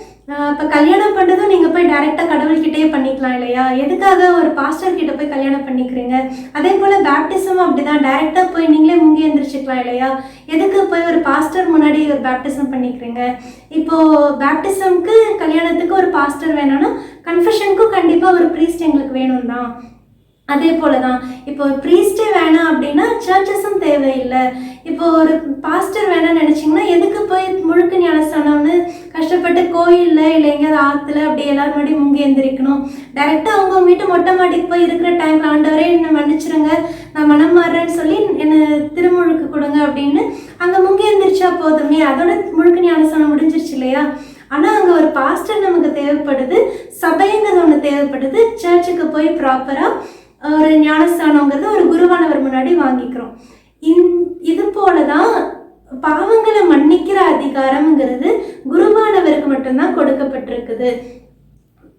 இப்போ கல்யாணம் பண்ணதும் நீங்கள் போய் டைரெக்டாக கடவுள்கிட்டே பண்ணிக்கலாம் இல்லையா, எதுக்காக ஒரு பாஸ்டர் கிட்ட போய் கல்யாணம் பண்ணிக்கிறீங்க? அதே போல் பேப்டிசமும் அப்படி தான், டைரெக்டாக போய் நீங்களே முங்கி எழுந்திரிச்சிக்கலாம் இல்லையா, எதுக்கு போய் ஒரு பாஸ்டர் முன்னாடி ஒரு பேப்டிசம் பண்ணிக்கிறீங்க? இப்போது பேப்டிசம்க்கு கல்யாணத்துக்கு ஒரு பாஸ்டர் வேணும்னா கன்ஃபெஷனுக்கும் கண்டிப்பாக ஒரு ப்ரீஸ்ட் எங்களுக்கு வேணும் தான். அதே போல தான் இப்போ ஒரு ப்ரீஸ்டே வேணாம் அப்படின்னா சர்ச்சஸும் தேவையில்லை. இப்போ ஒரு பாஸ்டர் வேணாம்னு நினச்சிங்கன்னா எதுக்கு போய் முழுக்க ஞானஸ்தானம்னு கஷ்டப்பட்டு கோயிலில் இல்லை எங்கேயாவது ஆற்றுல அப்படி எல்லாரும் முன்னாடி முங்கி எழுந்திரிக்கணும்? டைரெக்டாக அவங்க வீட்டு மொட்டை மாடிக்கு போய் இருக்கிற டைமில், ஆண்டவரே என்னை மன்னிச்சிருங்க, நான் மனம் மாறுறேன்னு சொல்லி என்னை திருமுழுக்கு கொடுங்க அப்படின்னு அங்கே முங்கி எழுந்திரிச்சா போதுமே, அதோட முழுக்க ஞானஸ்தானம் முடிஞ்சிருச்சு இல்லையா? ஆனால் அங்கே ஒரு பாஸ்டர் நமக்கு தேவைப்படுது, சபைங்கிறது ஒன்று தேவைப்படுது. சர்ச்சுக்கு போய் ப்ராப்பராக ஒரு ஞானஸ்தானங்கிறது ஒரு குருவானவர் முன்னாடி வாங்கிக்கிறோம். இது போல தான் பாவங்களை மன்னிக்கிற அதிகாரம்ங்கிறது குருவானவருக்கு மட்டும்தான் கொடுக்கப்பட்டிருக்குது.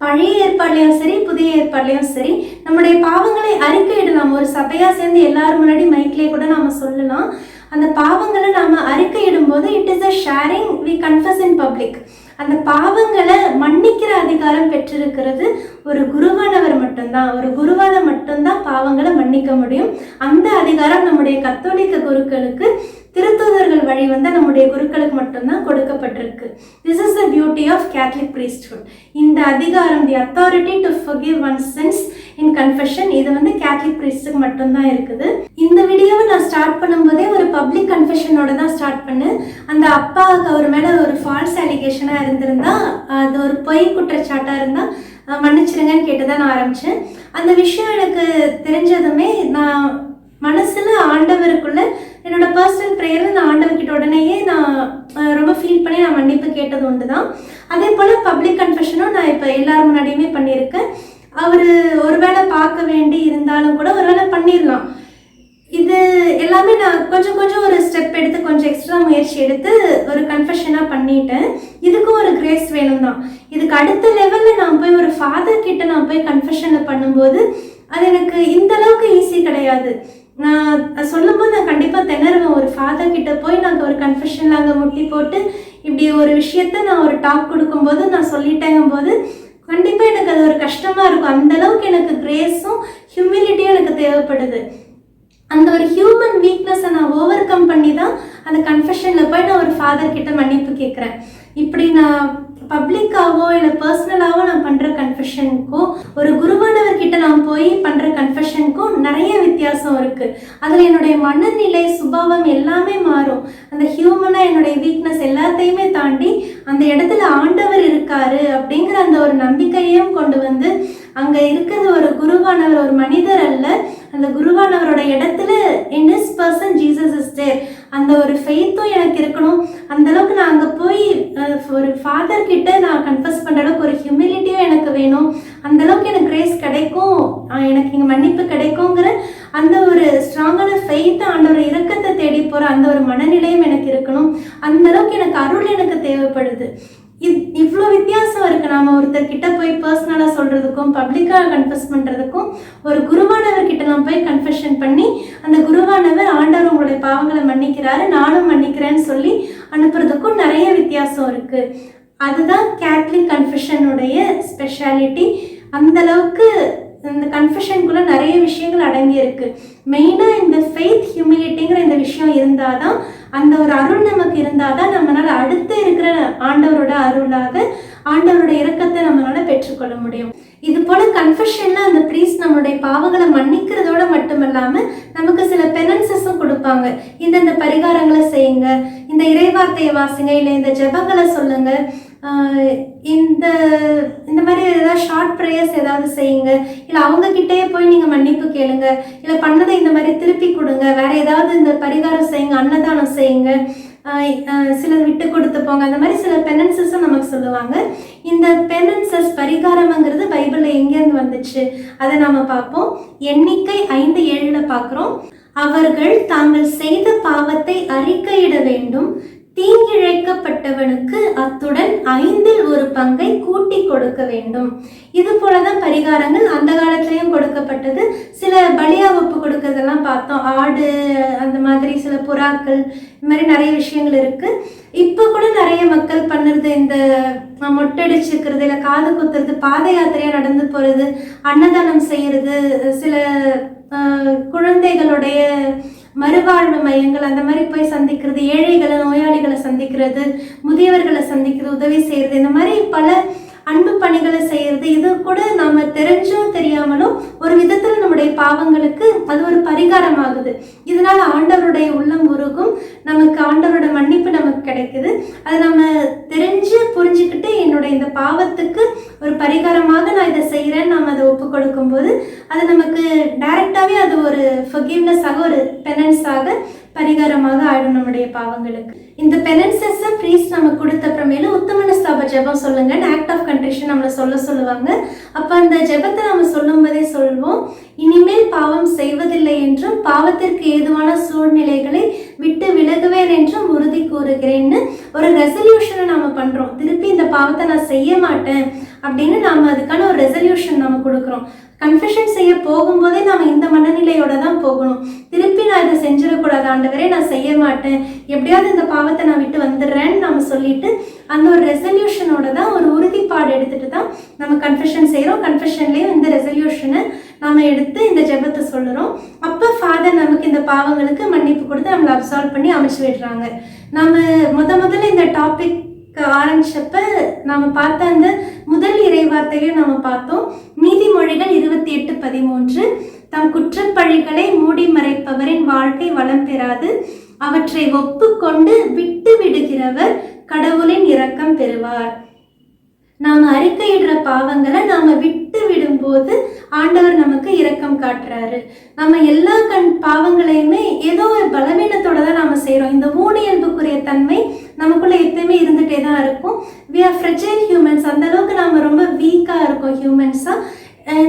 பழைய ஏற்பாடுலையும் சரி, புதிய ஏற்பாடுலையும் சரி, நம்முடைய பாவங்களை அறிக்கையிடலாம். ஒரு சபையாக சேர்ந்து எல்லாரும் முன்னாடி மைக்லேயே கூட நாம் சொல்லலாம். அந்த பாவங்களை நாம் அறிக்கையிடும்போது it is a sharing, we confess in public. அந்த பாவங்களை மன்னிக்கிற அதிகாரம் பெற்றிருக்கிறது ஒரு குருவானவர் மட்டும்தான். ஒரு குருவால மட்டும்தான் பாவங்களை மன்னிக்க முடியும். அந்த அதிகாரம் நம்முடைய கத்தோலிக்க குருக்களுக்கு, திருத்தூதர்கள் வழி வந்த நம்முடைய குருக்களுக்கு மட்டும்தான் கொடுக்கப்பட்டிருக்கு. This is the beauty of Catholic priesthood. இந்த அதிகாரம், the authority to forgive one's sins in confession, இது வந்து கேத்லிக் ப்ரீஸ்டுக்கு மட்டும்தான் இருக்குது. இந்த வீடியோவை நான் ஸ்டார்ட் பண்ணும்போதே ஒரு பப்ளிக் கன்ஃபெஷனோட தான் ஸ்டார்ட் பண்ணேன். அந்த அப்பாவுக்கு அவர் மேலே ஒரு ஃபால்ஸ் அலிகேஷனாக இருந்திருந்தா, அது ஒரு பொய் குற்றச்சாட்டாக இருந்தால் மன்னிச்சிருங்கன்னு கேட்டு தான் நான் ஆரம்பித்தேன். அந்த விஷயம் எனக்கு தெரிஞ்சதுமே நான் மனசில் ஆண்டவருக்குள்ள என்னோட பர்சனல் ப்ரேயரில் நான் ஆண்டவர்கிட்ட உடனேயே நான் ரொம்ப ஃபீல் பண்ணி நான் மன்னிப்பு கேட்டது உண்டு தான். அதே போல் பப்ளிக் கன்ஃபெஷனும் நான் இப்போ எல்லாரும் முன்னாடியுமே பண்ணியிருக்கேன். அவர் ஒருவேளை பார்க்க வேண்டி இருந்தாலும் கூட ஒருவேளை பண்ணிடலாம். இது எல்லாமே நான் கொஞ்சம் ஒரு ஸ்டெப் எடுத்து, கொஞ்சம் எக்ஸ்ட்ரா முயற்சி எடுத்து ஒரு கன்ஃபெஷனாக பண்ணிட்டேன். இதுக்கும் ஒரு கிரேஸ் வேணும் தான். இதுக்கு அடுத்த லெவலில் நான் போய் ஒரு ஃபாதர் கிட்ட நான் போய் கன்ஃபெஷனில் பண்ணும்போது அது எனக்கு இந்த அளவுக்கு ஈஸி கிடையாது. நான் சொல்லும்போது நான் கண்டிப்பாக திணறுவேன். ஒரு ஃபாதர் கிட்ட போய் நாங்கள் ஒரு கன்ஃபெஷனில் அங்கே முட்டி போட்டு இப்படி ஒரு விஷயத்த நான் ஒரு டாக் கொடுக்கும்போது நான் சொல்லிட்டேங்கும் போது கண்டிப்பாக எனக்கு அது ஒரு கஷ்டமாக இருக்கும். அந்தளவுக்கு எனக்கு கிரேஸும் ஹியூமிலிட்டியும் எனக்கு தேவைப்படுது. அந்த ஒரு ஹியூமன் வீக்னஸை நான் ஓவர் கம் பண்ணி தான் அந்த கன்ஃபெஷனில் போய் நான் ஒரு ஃபாதர் கிட்ட மன்னிப்பு கேட்குறேன். இப்படி நான் பப்ளிக்காவோ இல்லை பர்சனலாவோ நான் பண்ணுற கன்ஃபெஷனுக்கும் ஒரு குருவானவர்கிட்ட நான் போய் பண்ணுற கன்ஃபெஷனுக்கும் நிறைய வித்தியாசம் இருக்குது. அதில் என்னுடைய மனநிலை, சுபாவம் எல்லாமே மாறும். அந்த ஹியூமனாக என்னுடைய வீக்னஸ் எல்லாத்தையுமே தாண்டி அந்த இடத்துல ஆண்டவர் இருக்காரு அப்படிங்கிற அந்த ஒரு நம்பிக்கையும் கொண்டு வந்து, அங்கே இருக்கிறது ஒரு குருவானவர், ஒரு மனிதர் அல்ல, அந்த குருவானவரோட இடத்துல in this person Jesus is there, அந்த ஒரு ஃபெய்த்தும் எனக்கு இருக்கணும். அந்தளவுக்கு நான் அங்கே போய் ஒரு ஃபாதர் கிட்ட நான் கன்ஃபஸ் பண்ணுற அளவுக்கு ஒரு ஹியூமிலிட்டியும் எனக்கு வேணும். அந்தளவுக்கு எனக்கு கிரேஸ் கிடைக்கும், எனக்கு இங்கே மன்னிப்பு கிடைக்குங்கிற அந்த ஒரு ஸ்ட்ராங்கான ஃபெய்த்தை, ஆண்டவர் இரக்கத்தை தேடி போகிற அந்த ஒரு மனநிலையும் எனக்கு இருக்கணும். அந்தளவுக்கு எனக்கு அருள் எனக்கு தேவைப்படுது. இவ்வளோ வித்தியாசம் இருக்குது. நாம் ஒருத்தர்கிட்ட போய் பர்சனலாக சொல்கிறதுக்கும் பப்ளிக்காக கன்ஃபஸ் பண்ணுறதுக்கும், ஒரு குருவானவர்கிட்ட நான் போய் கன்ஃபெஷன் பண்ணி அந்த குருவானவர் ஆண்டவர் உங்களுடைய பாவங்களை மன்னிக்கிறாரு, நானும் மன்னிக்கிறேன்னு சொல்லி அனுப்புறதுக்கும் நிறைய வித்தியாசம் இருக்குது. அதுதான் கேத்லிக் கன்ஃபெஷனுடைய ஸ்பெஷாலிட்டி. அந்தளவுக்கு இந்த கன்ஃபெஷனுக்குள்ளே நிறைய விஷயங்கள் அடங்கி இருக்குது. மெயினாக இந்த ஃபெய்த், ஹியூமிலிட்டிங்கிற இந்த விஷயம் இருந்தால் தான், அந்த ஒரு அருள் நமக்கு இருந்தால் தான் நம்மளால் அடுத்து இருக்கிற ஆண்டவரோட அருளாக ஆண்டவரோட இரக்கத்தை நம்மளால் பெற்றுக்கொள்ள முடியும். இது போல் கன்ஃபெஷனில் அந்த ப்ரீஸ்ட் நம்மளுடைய பாவங்களை மன்னிக்கிறதோடு மட்டும் இல்லாமல் நமக்கு சில பெனன்சஸும் கொடுப்பாங்க. இந்த பரிகாரங்களை செய்யுங்க, இந்த இறைவார்த்தையை வாசிங்க, இல்லை இந்த ஜெபங்களை சொல்லுங்கள், இந்த மாதிரி ஏதாவது ஷார்ட் ப்ரேயர்ஸ் ஏதாவது செய்யுங்க, இல்லை அவங்கக்கிட்டே போய் நீங்கள் மன்னிப்பு கேளுங்க, இல்லை பண்ணதை இந்த மாதிரி திருப்பி கொடுங்க, வேறு ஏதாவது இந்த பரிகாரம் செய்யுங்க, அன்னதானம் செய்யுங்க, சிலர் விட்டு கொடுத்து போங்க, அந்த மாதிரி சில பெனன்சஸும் நமக்கு சொல்லுவாங்க. இந்த பெனன்சஸ் பரிகாரம்ங்கிறது பைபிளில் எங்கேருந்து வந்துச்சு அதை நாம் பார்ப்போம். எண்ணிக்கை 5:7 பார்க்குறோம். அவர்கள் தாங்கள் செய்த பாவத்தை அறிக்கையிட வேண்டும், தீங்கிழைக்கப்பட்டவனுக்கு அத்துடன் 1/5 கூட்டி கொடுக்க வேண்டும். இது போலதான் பரிகாரங்கள் அந்த காலத்திலையும் கொடுக்கப்பட்டது. சில பலியா ஒப்பு கொடுக்கறதெல்லாம் பார்த்தோம், ஆடு, அந்த மாதிரி சில புறாக்கள், இந்த மாதிரி நிறைய விஷயங்கள் இருக்கு. இப்போ கூட நிறைய மக்கள் பண்ணுறது இந்த மொட்டடிச்சுக்கிறது, இல்லை காது குத்துறது, பாத யாத்திரையாக நடந்து போகிறது, அன்னதானம் செய்கிறது, சில குழந்தைகளுடைய மறுவாழ்வு மையங்கள் அந்த மாதிரி போய் சந்திக்கிறது, ஏழைகளை, நோயாளிகளை சந்திக்கிறது, முதியவர்களை சந்திக்கிறது, உதவி செய்கிறது, இந்த மாதிரி பல அன்பு பணிகளை செய்கிறது. இது கூட நாம் தெரிஞ்சும் தெரியாமலும் ஒரு விதத்தில் நம்முடைய பாவங்களுக்கு அது ஒரு பரிகாரமாகுது. இதனால ஆண்டவருடைய உள்ளம் உருகும், நமக்கு ஆண்டவரோட மன்னிப்பு நமக்கு கிடைக்குது. அது நம்ம தெரிஞ்சு புரிஞ்சுக்கிட்டு என்னுடைய இந்த பாவத்துக்கு ஒரு பரிகாரமாக நான் இதை செய்கிறேன்னு நாம் அதை ஒப்பு கொடுக்கும்போது அது நமக்கு டைரக்டாகவே அது ஒரு ஃபர்கிவ்னஸாக, ஒரு பெனன்ஸாக, பரிகாரமாக ஆயிடும் நம்முடைய பாவங்களுக்கு. இந்த பெனன்சஸை ப்ரீஸ்ட் நமக்கு கொடுத்த அப்புறமேல உத்தமனஸ்தாப ஜெபம் சொல்லுங்கன்னு ஆக்ட் ஆஃப் கன்ட்ரிஷன் நம்மளை சொல்லுவாங்க. அப்போ அந்த ஜெபத்தை நம்ம சொல்லும் போதே சொல்வோம், இனிமேல் பாவம் செய்வதில்லை என்றும் பாவத்திற்கு ஏதுவான சூழ்நிலைகளை விட்டு விலகுவேன் என்றும் உறுதி கூறுகிறேன்னு ஒரு ரெசல்யூஷனை நாம் பண்ணுறோம். திருப்பி இந்த பாவத்தை நான் செய்ய மாட்டேன் அப்படின்னு நாம் அதுக்கான ஒரு ரெசல்யூஷன் நம்ம கொடுக்குறோம். கன்ஃபெஷன் செய்ய போகும்போதே நாம் இந்த மனநிலையோட தான் போகணும். திருப்பி நான் இதை செஞ்சிடக்கூடாது ஆண்டவரே, நான் செய்ய மாட்டேன், எப்படியாவது இந்த பாவத்தை நான் விட்டு வந்துடுறேன்னு நம்ம சொல்லிட்டு அந்த ஒரு ரெசல்யூஷனோட தான், ஒரு உறுதிப்பாடு எடுத்துகிட்டு தான் நம்ம கன்ஃபெஷன் செய்கிறோம். கன்ஃபெஷன்லேயும் இந்த ரெசல்யூஷனை நாம் எடுத்து இந்த ஜெபத்தை சொல்லுறோம். அப்போ ஃபாதர் நமக்கு இந்த பாவங்களுக்கு மன்னிப்பு கொடுத்து நம்மளை அப்சால்வ் பண்ணி அமைச்சு விடுறாங்க. நம்ம முதல்ல இந்த டாபிக் ஆரம்பிச்சப்ப நாம பார்த்த அந்த முதல் இறைவார்த்தையில நாம பார்த்தோம், நீதிமொழிகள் 28:13, தம் குற்றப்பழிகளை மூடி மறைப்பவரின் வாழ்க்கை வளம் பெறாது, அவற்றை ஒப்புக்கொண்டு விட்டு விடுகிறவர் கடவுளின் இரக்கம் பெறுவார். நாம அறிக்கையிடுற பாவங்களை நாம விட்டு விடும்போது ஆண்டவர் நமக்கு இரக்கம் காட்டுறாரு. நம்ம எல்லா பாவங்களையுமே ஏதோ ஒரு பலவீனத்தோட தான் நாம செய்யறோம். இந்த ஊனியல்புக்குரிய தன்மை நமக்குள்ள எப்பயுமே இருந்துட்டே தான் இருக்கும். we are fragile humans. அந்த அளவுக்கு நாம ரொம்ப வீக்கா இருக்கோம் ஹியூமன்ஸா.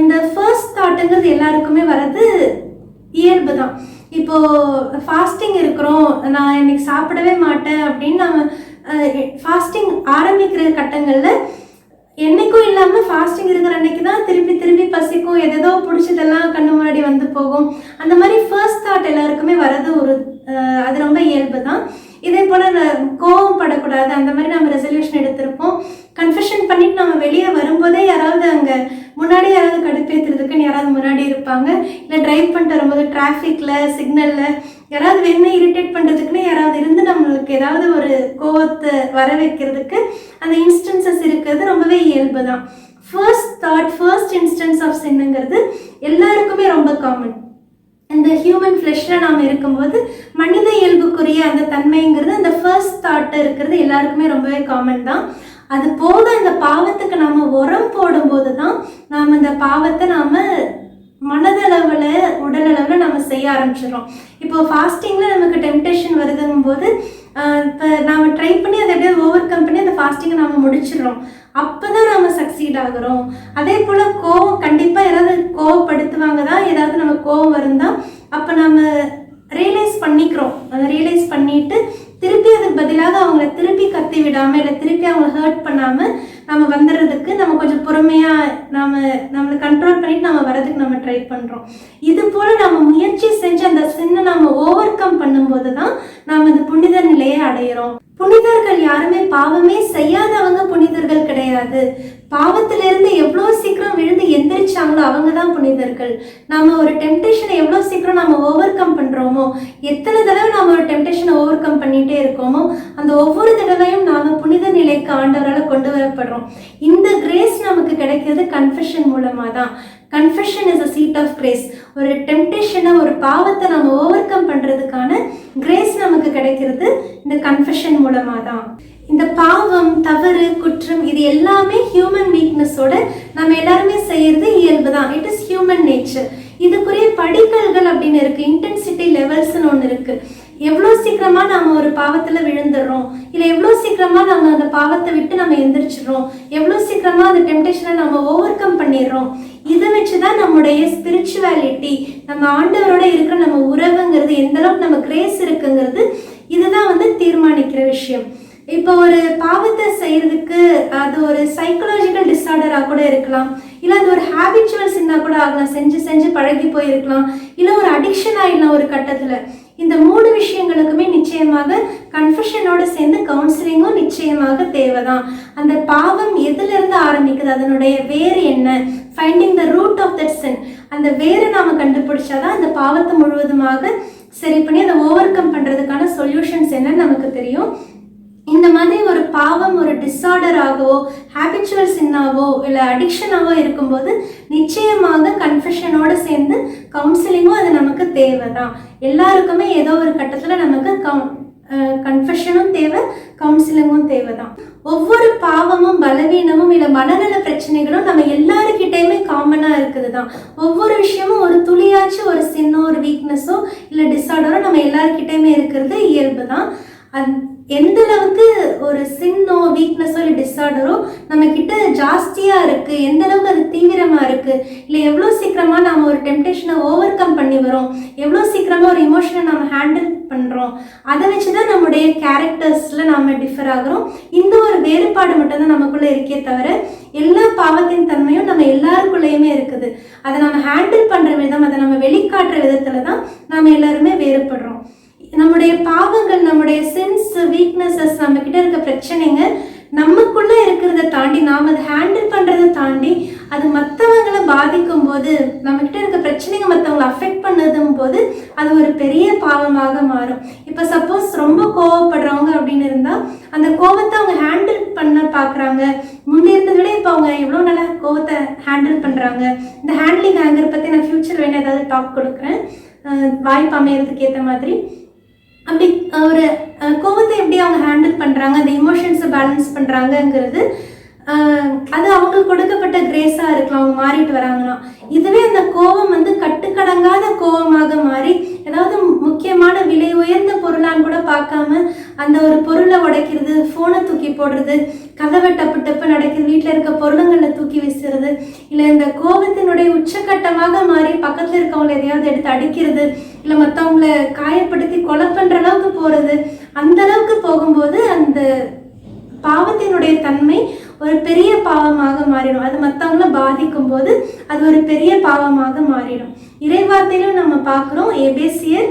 இந்த ஃபர்ஸ்ட் தாட்டுங்கிறது எல்லாருக்குமே வர்றது இயல்பு தான். இப்போ ஃபாஸ்டிங் இருக்கிறோம், நான் இன்னைக்கு சாப்பிடவே மாட்டேன் அப்படின்னு நம்ம ஃபாஸ்டிங் ஆரம்பிக்கிற கட்டங்களில் என்னைக்கும் இல்லாமல் ஃபாஸ்டிங் இருக்கிற அன்னைக்கு தான் திருப்பி பசிக்கும், எதோ பிடிச்சதெல்லாம் கண்ணு முன்னாடி வந்து போகும். அந்த மாதிரி ஃபர்ஸ்ட் தாட் எல்லாருக்குமே வர்றது அது ரொம்ப இயல்பு தான். இதே போல் கோவம் படக்கூடாது, அந்த மாதிரி நம்ம ரெசல்யூஷன் எடுத்திருப்போம். கன்ஃபெஷன் பண்ணிட்டு நம்ம வெளியே வரும்போதே யாராவது அங்கே முன்னாடி யாராவது கடுப்பேற்றுறதுக்குன்னு யாராவது முன்னாடி இருப்பாங்க, இல்லை டிரைவ் பண்ணிட்டு வரும்போது டிராஃபிக்கில், சிக்னலில் யாராவது வேணும்னா இரிட்டேட் பண்ணுறதுக்குன்னு யாராவது இருந்து நம்மளுக்கு ஏதாவது ஒரு கோவத்தை வர வைக்கிறதுக்கு அந்த இன்ஸ்டன்சஸ் இருக்கிறது ரொம்பவே இயல்பு தான். ஃபர்ஸ்ட் இன்ஸ்டன்ஸ் ஆஃப் சின்னுங்கிறது எல்லாருக்குமே ரொம்ப காமன். இந்த ஹியூமன் ஃப்ளெஷ்ல நாம் இருக்கும்போது மனித இயல்புக்குரிய அந்த தன்மைங்கிறது அந்த ஃபர்ஸ்ட் தாட் இருக்கிறது எல்லாருக்குமே ரொம்பவே காமன் தான். அது போக அந்த பாவத்துக்கு நாம் உரம் போடும்போது தான் நாம் அந்த பாவத்தை நாம் மனதளவில் உடலளவில் நம்ம செய்ய ஆரம்பிச்சிடறோம். இப்போ ஃபாஸ்டிங்கில் நமக்கு டெம்டேஷன் வருதுங்கும் போது இப்போ நாம் ட்ரை பண்ணி அதை எப்படியாவது ஓவர் கம் பண்ணி அந்த ஃபாஸ்டிங்கை நாம் முடிச்சிடுறோம். அப்போ தான் நம்ம சக்சீட் ஆகிறோம். அதே போல் கோவம் கண்டிப்பாக யாராவது கோவப்படுத்துவாங்க தான், ஏதாவது நம்ம கோவம் வருந்தால் அப்போ நம்ம ரியலைஸ் பண்ணிக்கிறோம். அதை ரியலைஸ் பண்ணிவிட்டு திருப்பி அதுக்கு பதிலாக அவங்கள திருப்பி கத்தி விடாமல் இல்லை திருப்பி அவங்கள ஹர்ட் பண்ணாமல் நம்ம வந்துடுறதுக்கு நம்ம கொஞ்சம் பொறுமையாக நம்மளை கண்ட்ரோல் பண்ணிட்டு நம்ம வரதுக்கு நம்ம ட்ரை பண்ணுறோம். இது போல் நம்ம முயற்சி செஞ்சு அந்த சின்ன நம்ம ஓவர் கம் பண்ணும்போது தான் நாம் அந்த புனித நிலையை அடையிறோம். புனிதர்கள் யாருமே பாவமே செய்யாதவங்க புனிதர்கள் கிடையாது. பாவத்திலிருந்து எவ்வளோ சீக்கிரம் விழுந்து எந்திரிச்சாங்களோ அவங்க தான் புனிதர்கள். நாம ஒரு டெம்டேஷனை எவ்வளோ சீக்கிரம் நம்ம ஓவர் கம் பண்ணுறோமோ, எத்தனை தடவை நாம் ஒரு டெம்டேஷனை ஓவர் கம் பண்ணிகிட்டே இருக்கோமோ அந்த ஒவ்வொரு தடவையும் நாம் புனித நிலைக்கு ஆண்டவரால் கொண்டு வரப்படுறோம். இந்த கிரேஸ் நமக்கு கிடைக்கிறது கன்ஃபெஷன் மூலமாக தான். Confession is a seat of grace. ஒரு டெம்டேஷனை ஒரு பாவத்தை நம்ம ஓவர் கம் பண்ணுறதுக்கான கிரேஸ் நமக்கு கிடைக்கிறது இந்த கன்ஃபெஷன் மூலமாக தான். இந்த பாவம், தவறு, குற்றம் இது எல்லாமே ஹியூமன் வீக்னஸோட நம்ம எல்லாருமே செய்யறது இயல்பு தான். It is human nature. இதுக்குரிய படிக்கல்கள் அப்படின்னு இருக்கு, இன்டென்சிட்டி லெவல்ஸ்ன்னு ஒன்று இருக்கு. எவ்வளோ சீக்கிரமா நம்ம ஒரு பாவத்துல விழுந்துடுறோம், இல்லை எவ்வளோ சீக்கிரமா நம்ம அந்த பாவத்தை விட்டு நம்ம எந்திரிச்சிடுறோம், எவ்வளோ சீக்கிரமா அந்த டெம்டேஷனை நம்ம ஓவர் கம் பண்ணிடுறோம். இதை வச்சுதான் நம்முடைய ஸ்பிரிச்சுவாலிட்டி, நம்ம ஆண்டவரோட இருக்கிற நம்ம உறவுங்கிறது, எந்த அளவுக்கு நம்ம கிரேஸ் இருக்குங்கிறது இதுதான் தீர்மானிக்கிற விஷயம். இப்போ ஒரு பாவத்தை செய்யறதுக்கு அது ஒரு சைக்கலாஜிக்கல் டிஸார்டராக கூட இருக்கலாம், இல்லை அது ஒரு ஹேபிச்சுவல் சின்னா கூட ஆகலாம், செஞ்சு செஞ்சு பழகி போயிருக்கலாம், இல்லை ஒரு அடிக்ஷன் ஆகிடலாம் ஒரு கட்டத்தில். இந்த 3 விஷயங்களுக்குமே நிச்சயமாக கன்ஃபெஷனோட சேர்ந்து கவுன்சிலிங்கும் நிச்சயமாக தேவைதான். அந்த பாவம் எதுலேருந்து ஆரம்பிக்குது, அதனுடைய வேறு என்ன, finding the root of that sin, அந்த வேரை நாம் கண்டுபிடிச்சாதான் அந்த பாவத்தை முழுவதுமாக சரி பண்ணி அதை ஓவர் கம் பண்ணுறதுக்கான சொல்யூஷன்ஸ் என்னன்னு நமக்கு தெரியும். இந்த மாதிரி ஒரு பாவம் ஒரு டிஸார்டராகவோ ஹேபிச்சுவல் சின்னாவோ இல்லை அடிக்ஷனாவோ இருக்கும்போது நிச்சயமாக கன்ஃபெஷனோட சேர்ந்து கவுன்சிலிங்கும் அது நமக்கு தேவை தான். எல்லாருக்குமே ஏதோ ஒரு கட்டத்தில் நமக்கு கன்ஃபெஷனும் தேவை, கவுன்சிலிங்கும் தேவை தான். ஒவ்வொரு பாவமும் பலவீனமும் இல்லை மனநல பிரச்சனைகளும் நம்ம எல்லாருக்கிட்டையுமே காமனாக இருக்குது தான். ஒவ்வொரு விஷயமும் ஒரு துளியாச்சும் ஒரு சின்னோ ஒரு வீக்னஸோ இல்லை டிஸார்டரோ நம்ம எல்லாருக்கிட்டையுமே இருக்கிறது இயல்பு தான். எந்த அளவுக்கு ஒரு சின்னோ வீக்னஸோ இல்லை டிஸார்டரோ நம்ம கிட்ட ஜாஸ்தியா இருக்கு, எந்த அளவுக்கு அது தீவிரமா இருக்கு, இல்லை எவ்வளோ சீக்கிரமா நம்ம ஒரு டெம்டேஷனை ஓவர் கம் பண்ணி வரோம், எவ்வளோ சீக்கிரமா ஒரு இமோஷனை நம்ம ஹேண்டில் பண்றோம், அதை வச்சுதான் நம்முடைய கேரக்டர்ஸ்ல நாம டிஃபர் ஆகிறோம். இந்த ஒரு வேறுபாடு மட்டும்தான் நமக்குள்ள இருக்கே தவிர எல்லா பாவத்தின் தன்மையும் நம்ம எல்லாருக்குள்ளேயுமே இருக்குது. அதை நம்ம ஹேண்டில் பண்ற விதம், அதை நம்ம வெளிக்காட்டுற விதத்துல தான் நாம எல்லாருமே வேறுபடுறோம். நம்முடைய பாவங்கள், நம்முடைய சென்ஸ், வீக்னஸஸ், நம்ம கிட்ட இருக்க பிரச்சனைங்க நமக்குள்ள இருக்கிறத தாண்டி நாம் அதை ஹேண்டில் பண்றதை தாண்டி அது மற்றவங்களை பாதிக்கும் போது, நம்ம கிட்ட இருக்க பிரச்சனைங்க மற்றவங்களை அஃபெக்ட் பண்ணதும் போது அது ஒரு பெரிய பாவமாக மாறும். இப்போ சப்போஸ் ரொம்ப கோவப்படுறவங்க அப்படின்னு இருந்தா அந்த கோவத்தை அவங்க ஹேண்டில் பண்ண பார்க்குறாங்க, முன்னே இருந்ததை விட இப்போ அவங்க எவ்வளோ நல்லா கோவத்தை ஹேண்டில் பண்றாங்க. இந்த ஹேண்ட்லிங் ஆங்கர் பற்றி நான் ஃபியூச்சர் வேணும் ஏதாவது டாக் கொடுக்குறேன், வாய்ப்பு அமையறதுக்கு ஏற்ற மாதிரி. அப்படி ஒரு கோவத்தை எப்படி அவங்க ஹேண்டில் பண்ணுறாங்க, அந்த இமோஷன்ஸை பேலன்ஸ் பண்ணுறாங்கங்கிறது அது அவங்களுக்கு கொடுக்கப்பட்ட கிரேஸாக இருக்கலாம். அவங்க மாறிட்டு வராங்கன்னா இதுவே அந்த கோவம் கட்டுக்கடங்காத கோவமாக மாறி ஏதாவது முக்கியமான விலை உயர்ந்த பொருளான்னு கூட பார்க்காம அந்த ஒரு பொருளை உடைக்கிறது, ஃபோனை தூக்கி போடுறது, கதவை டப்பு டப்பு நடக்கிறது, வீட்டில் இருக்க பொருளுங்களை தூக்கி வீசுறது, இல்லை இந்த கோபத்தினுடைய உச்சக்கட்டமாக மாறி பக்கத்தில் இருக்கவங்களை எதையாவது எடுத்து அடிக்கிறது, இல்லை மற்றவங்கள காயப்படுத்தி கொலை பண்ணுற அளவுக்கு போகிறது, அந்த அளவுக்கு போகும்போது அந்த பாவத்தினுடைய தன்மை ஒரு பெரிய பாவமாக மாறிடும். அது மற்றவங்கள பாதிக்கும் போது அது ஒரு பெரிய பாவமாக மாறிடும். இறைவார்த்தையிலும் நம்ம பார்க்குறோம், எபேசியர்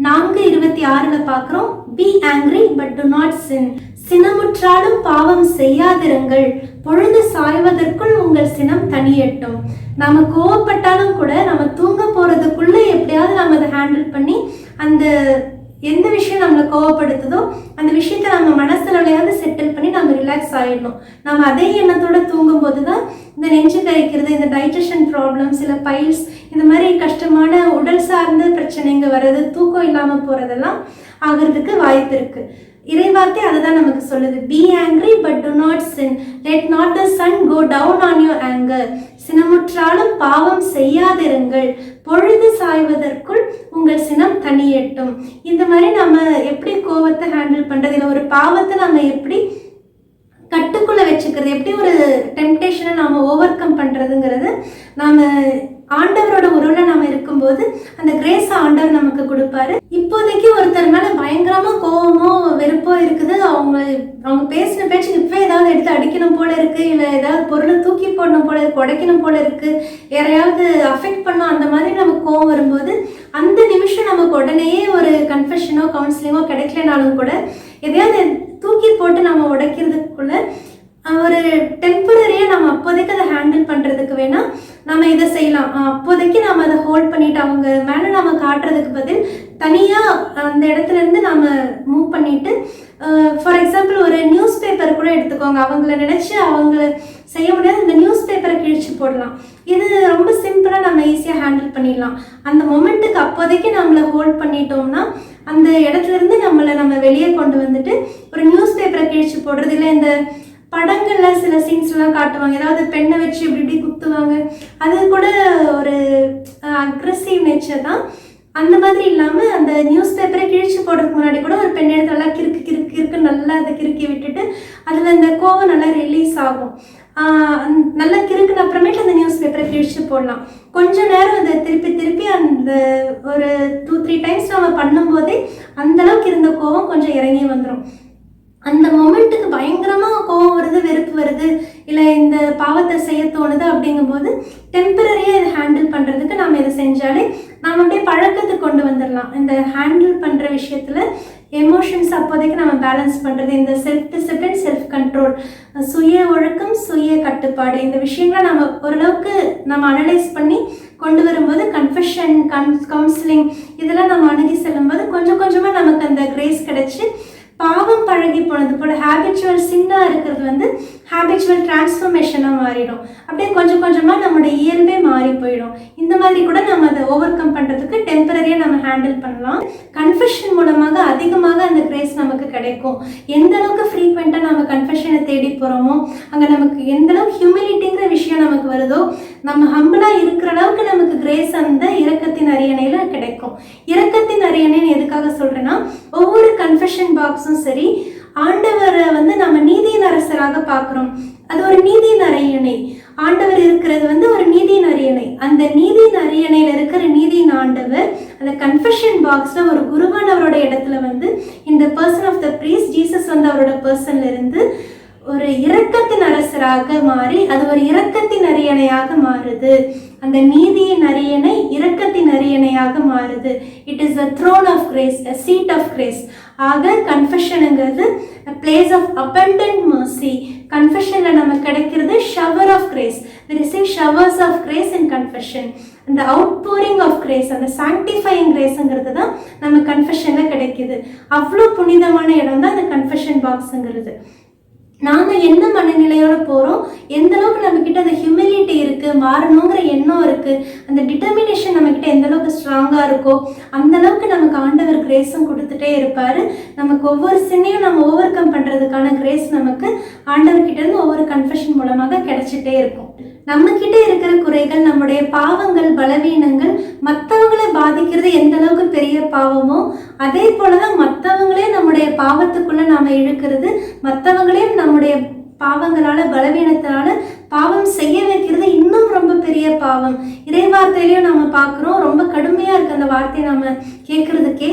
4:26 பார்க்குறோம், be angry but do not sin, சினமுற்றாலும் பாவம் செய்யாதிருங்கள், பொழுது சாய்வதற்குள் உங்கள் சினம் தனியட்டும். நாம கோவப்பட்டாலும் கூட நம்ம தூங்க போறதுக்குள்ள எப்படியாவது நம்ம அதை ஹேண்டில் பண்ணி அந்த எந்த விஷயம் நம்மளை கோவப்படுத்துதோ அந்த விஷயத்த நம்ம மனசுலயாவது செட்டில் பண்ணி நம்ம ரிலாக்ஸ் ஆகிடணும். நம்ம அதே எண்ணத்தோட தூங்கும் போது தான் இந்த நெஞ்சு கரிக்கிறது, இந்த டைஜஷன் ப்ராப்ளம், சில பைல்ஸ், இந்த மாதிரி கஷ்டமான உடல் சார்ந்த பிரச்சனைங்க வர்றது, தூக்கம் இல்லாமல் போகிறதெல்லாம் ஆகிறதுக்கு வாய்ப்பு இருக்குது. இறைவார்த்தை அதை தான் நமக்கு சொல்லுது. Be angry but do not sin, let not the sun go down on your anger, சினமுற்றாலும் பாவம் செய்யாதிருங்கள், பொழுது சாய்வதற்குள் உங்கள் சினம் தனியட்டும். இந்த மாதிரி நம்ம எப்படி கோவத்தை ஹேண்டில் பண்ணுறது, இல்லை ஒரு பாவத்தை நம்ம எப்படி கட்டுக்குள்ளே வச்சுக்கிறது, எப்படி ஒரு டெம்டேஷனை நாம் ஓவர் கம் பண்ணுறதுங்கிறது நாம் ஆண்டவரோட உறவில் நாம் இருக்கும்போது அந்த கிரேஸ் ஆண்டவர் நமக்கு கொடுப்பாரு. இப்போதைக்கு ஒருத்தர் மேலே பயங்கரமாக கோவமோ வெறுப்போ இருக்குது, அவங்க பேசின பேச்சுக்கு இப்போ ஏதாவது எடுத்து அடிக்கணும் போல இருக்குது, இல்லை ஏதாவது பொருளை தூக்கி போடணும் போல இருக்குது, உடைக்கணும் போல இருக்குது, யாரையாவது அஃபெக்ட் பண்ணணும், அந்த மாதிரி நமக்கு கோவம் வரும்போது அந்த நிமிஷம் நமக்கு உடனேயே ஒரு கன்ஃபெஷனோ கவுன்சிலிங்கோ கிடைக்கலனாலும் கூட எதையாவது தூக்கி போட்டு நம்ம உடைக்கிறதுக்குள்ள ஒரு டெம்பரரியாக நம்ம அப்போதைக்கு அதை ஹேண்டில் பண்ணுறதுக்கு வேணால் நம்ம இதை செய்யலாம். அப்போதைக்கு நம்ம அதை ஹோல்ட் பண்ணிவிட்டு அவங்க மேலே நம்ம காட்டுறதுக்கு பதில் தனியாக அந்த இடத்துலேருந்து நம்ம மூவ் பண்ணிவிட்டு, ஃபார் எக்ஸாம்பிள் ஒரு நியூஸ் பேப்பர் கூட எடுத்துக்கோங்க. அவங்கள நினச்சி அவங்க செய்ய முடியாது, அந்த நியூஸ் பேப்பரை கிழிச்சு போடலாம். இது ரொம்ப சிம்பிளாக நம்ம ஈஸியாக ஹேண்டில் பண்ணிடலாம். அந்த மொமெண்ட்டுக்கு அப்போதைக்கு நம்மளை ஹோல்ட் பண்ணிட்டோம்னா அந்த இடத்துலேருந்து நம்ம வெளியே கொண்டு வந்துட்டு ஒரு நியூஸ் பேப்பரை கிழிச்சு போடுறது, இல்லை இந்த படங்கள்ல சில சீன்ஸ்லாம் காட்டுவாங்க, ஏதாவது பெண்ணை வச்சு இப்படி குத்துவாங்க, அது கூட ஒரு அக்ரெசிவ் நேச்சர் தான். அந்த மாதிரி இல்லாமல் அந்த நியூஸ் பேப்பரை கிழிச்சு போடுறதுக்கு முன்னாடி கூட ஒரு பெண் எடுத்து நல்லா கிறுக்கு நல்லா அதை கிறுக்கி விட்டுட்டு அதில் அந்த கோவம் நல்லா ரிலீஸ் ஆகும். நல்லா கிறுக்குன அப்புறமேட்டு அந்த நியூஸ் பேப்பரை கிழிச்சு போடலாம். கொஞ்சம் நேரம் அதை திருப்பி அந்த ஒரு 2-3 டைம்ஸ் நம்ம பண்ணும்போதே அந்தளவுக்கு இருந்த கோவம் கொஞ்சம் இறங்கி வந்துடும். அந்த மொமெண்ட்டுக்கு பயங்கரமாக கோவம் வருது, வெறுப்பு வருது, இல்லை இந்த பாவத்தை செய்ய தோணுது அப்படிங்கும்போது டெம்பரரியாக இதை ஹேண்டில் பண்ணுறதுக்கு நம்ம இதை செஞ்சாலே நம்ம அப்படியே பழக்கத்துக்கு கொண்டு வந்துடலாம். இந்த ஹேண்டில் பண்ணுற விஷயத்தில் எமோஷன்ஸ் அப்போதைக்கு நம்ம பேலன்ஸ் பண்ணுறது, இந்த செல்ஃப் டிசிப்ளின், செல்ஃப் கண்ட்ரோல், சுய ஒழுக்கம், சுய கட்டுப்பாடு, இந்த விஷயங்களை நம்ம ஓரளவுக்கு நம்ம அனலைஸ் பண்ணி கொண்டு வரும்போது கன்ஃபெஷன், கவுன்சிலிங் இதெல்லாம் நம்ம அணுகி செல்லும்போது கொஞ்சம் கொஞ்சமாக நமக்கு அந்த கிரேஸ் கிடைச்சி பாவம் பழகி போனது போல ஹேபிச்சுவல் சின்னாக இருக்கிறது ஹேபிச்சுவல் டிரான்ஸ்ஃபர்மேஷனாக மாறிடும். அப்படியே கொஞ்சம் கொஞ்சமாக நம்மளுடைய இயல்பே மாறி போயிடும். இந்த மாதிரி கூட நம்ம அதை ஓவர் கம் பண்ணுறதுக்கு டெம்பரரியாக நம்ம ஹேண்டில் பண்ணலாம். கன்ஃபெஷன் மூலமாக அதிகமாக அந்த கிரேஸ் நமக்கு கிடைக்கும். எந்த அளவுக்கு ஃப்ரீக்வெண்ட்டாக நம்ம கன்ஃபெஷனை தேடி போகிறோமோ அங்கே நமக்கு எந்த அளவுக்கு ஹியூமிலிட்டிங்கிற விஷயம் நமக்கு வருதோ, நம்ம ஹம்பிளாக இருக்கிற அளவுக்கு நமக்கு கிரேஸ் அந்த இரக்கத்தின் அரியணையில் கிடைக்கும். இரக்கத்தின் அரியணைன்னு எதுக்காக சொல்கிறேன்னா, ஒவ்வொரு கன்ஃபெஷன் பாக்ஸும் சரி, ஆண்டவரை நம்ம நீதியின் அரசராக பார்க்குறோம். அது ஒரு நீதியின் அரியணை. ஆண்டவர் இருக்கிறது ஒரு நீதியின் அரியணை. அந்த நீதியின் அரியணையில் இருக்கிற நீதியின் ஆண்டவர் அந்த கன்ஃபெஷன் பாக்ஸில் ஒரு குருவானவரோட இடத்துல இந்த person of the priest Jesus அவரோட பர்சன்ல இருந்து ஒரு இரக்கத்தின் அரசராக மாறி அது ஒரு இரக்கத்தின் அரியணையாக மாறுது. அந்த நீதியின் அரியணை இரக்கத்தின் அரியணையாக மாறுது. It is a throne of grace, a seat of grace. ஆக கன்ஃபெஷனுங்கிறது a place of abundant mercy. கன்ஃபெஷனில் நமக்கு கிடைக்கிறது shower of grace. We receive showers of grace in confession. அந்த outpouring of grace, அந்த sanctifying graceங்கிறது தான் நம்ம கன்ஃபெஷனில் கிடைக்கிது. அவ்வளோ புனிதமான இடம் தான் அந்த கன்ஃபெஷன் பாக்ஸுங்கிறது. நாங்கள் என்ன மனநிலையோடு போகிறோம், எந்த அளவுக்கு நம்மக்கிட்ட அந்த ஹியூமிலிட்டி இருக்குது, மாறணுங்கிற எண்ணம் இருக்குது, அந்த டிட்டர்மினேஷன் நம்மக்கிட்ட எந்த அளவுக்கு ஸ்ட்ராங்காக இருக்கோ அந்த அளவுக்கு நமக்கு ஆண்டவர் கிரேஸும் கொடுத்துட்டே இருப்பார். நமக்கு ஒவ்வொரு சின்னையும் நம்ம ஓவர் கம் பண்ணுறதுக்கான கிரேஸ் நமக்கு ஆண்டவர்கிட்டேருந்து ஒவ்வொரு கன்ஃபெஷன் மூலமாக கிடைச்சிட்டே இருக்கும். நம்மக்கிட்ட இருக்கிற குறைகள், நம்முடைய பாவங்கள், பலவீனங்கள் மற்றவங்களை பாதிக்கிறது எந்த அளவுக்கு பெரிய பாவமோ அதே போலதான் மற்றவங்களே நம்முடைய பாவத்துக்குள்ள நாம இழுக்கிறது, மற்றவங்களே நம்முடைய பாவங்களால பலவீனத்தினால பாவம் செய்ய வைக்கிறது இன்னும் ரொம்ப பெரிய பாவம். இறைவார்த்தையிலையும் நாம பார்க்குறோம், ரொம்ப கடுமையா இருக்கு அந்த வார்த்தையை நாம கேட்கறதுக்கே.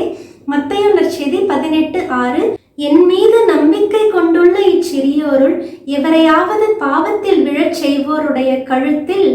மத்தேயு நற்செய்தி 18:6, என் மீது நம்பிக்கை கொண்டுள்ள இச்சிறியோருள் எவரையாவது பாவத்தில் விழச் செய்வோருடைய கழுத்தில்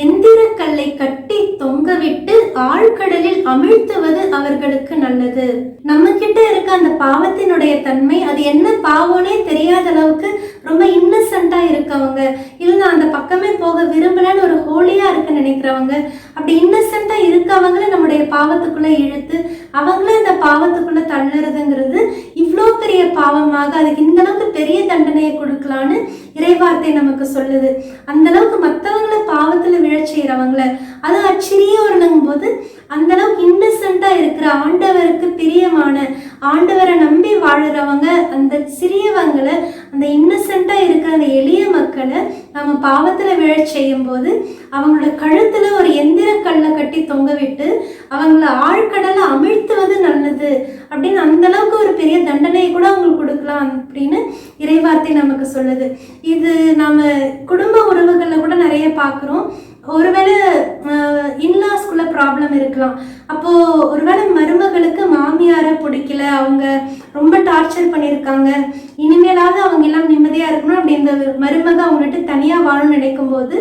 எந்திரக்கல்லை கட்டி தொங்கவிட்டு ஆழ்கடலில் அமிழ்த்துவது அவர்களுக்கு நல்லது. நம்ம கிட்ட இருக்க அந்த பாவத்தினுடைய தன்மை, அது என்ன பாவம்னே தெரியாத அளவுக்கு ரொம்ப இன்னசென்ட்டாக இருக்கவங்க, இல்லை நான் அந்த பக்கமே போக விரும்பலன்னு ஒரு ஹோலியாக இருக்க நினைக்கிறவங்க, அப்படி இன்னசென்ட்டாக இருக்கவங்கள நம்முடைய பாவத்துக்குள்ளே இழுத்து அவங்கள இந்த பாவத்துக்குள்ளே தள்ளுறதுங்கிறது இவ்வளோ பெரிய பாவமாக, அதுக்கு இந்த அளவுக்கு பெரிய தண்டனையை கொடுக்கலான்னு இறைவார்த்தை நமக்கு சொல்லுது. அந்த அளவுக்கு மற்றவங்கள பாவத்தில் விழச் செய்கிறவங்கள, அது அச்சிறியவர்களுங்கும் போது அந்த அளவுக்கு இன்னசென்ட்டாக இருக்கிற ஆண்டவருக்கு பிரியமான ஆண்டவரை நம்பி வாழுறவங்க, அந்த சிறியவங்களை, அந்த இன்னசென்ட்டாக இருக்கிற அந்த எளிய மக்களை நம்ம பாவத்தில் விழச் செய்யும் போது அவங்களோட கழுத்தில் ஒரு எந்திர கல்லை கட்டி தொங்க விட்டு அவங்கள ஆழ்கடலை அமிழ்த்துவது நல்லது அப்படின்னு அந்த அளவுக்கு ஒரு பெரிய தண்டனையை கூட அவங்களுக்கு கொடுக்கலாம் அப்படின்னு இறைவார்த்தை நமக்கு சொல்லுது. இது நம்ம குடும்ப உறவுகளில் கூட நிறைய பார்க்குறோம். ஒருவேளை இன்லாஸ்குள்ள ப்ராப்ளம் இருக்கலாம். அப்போது ஒருவேளை மருமகளுக்கு மாமியாரை பிடிக்கல, அவங்க ரொம்ப டார்ச்சர் பண்ணியிருக்காங்க, இனிமேலாவது அவங்க எல்லாம் நிம்மதியாக இருக்கணும் அப்படி இந்த மருமக அவங்கள்ட்ட தனியாக வாழணும்னு நினைக்கும் போது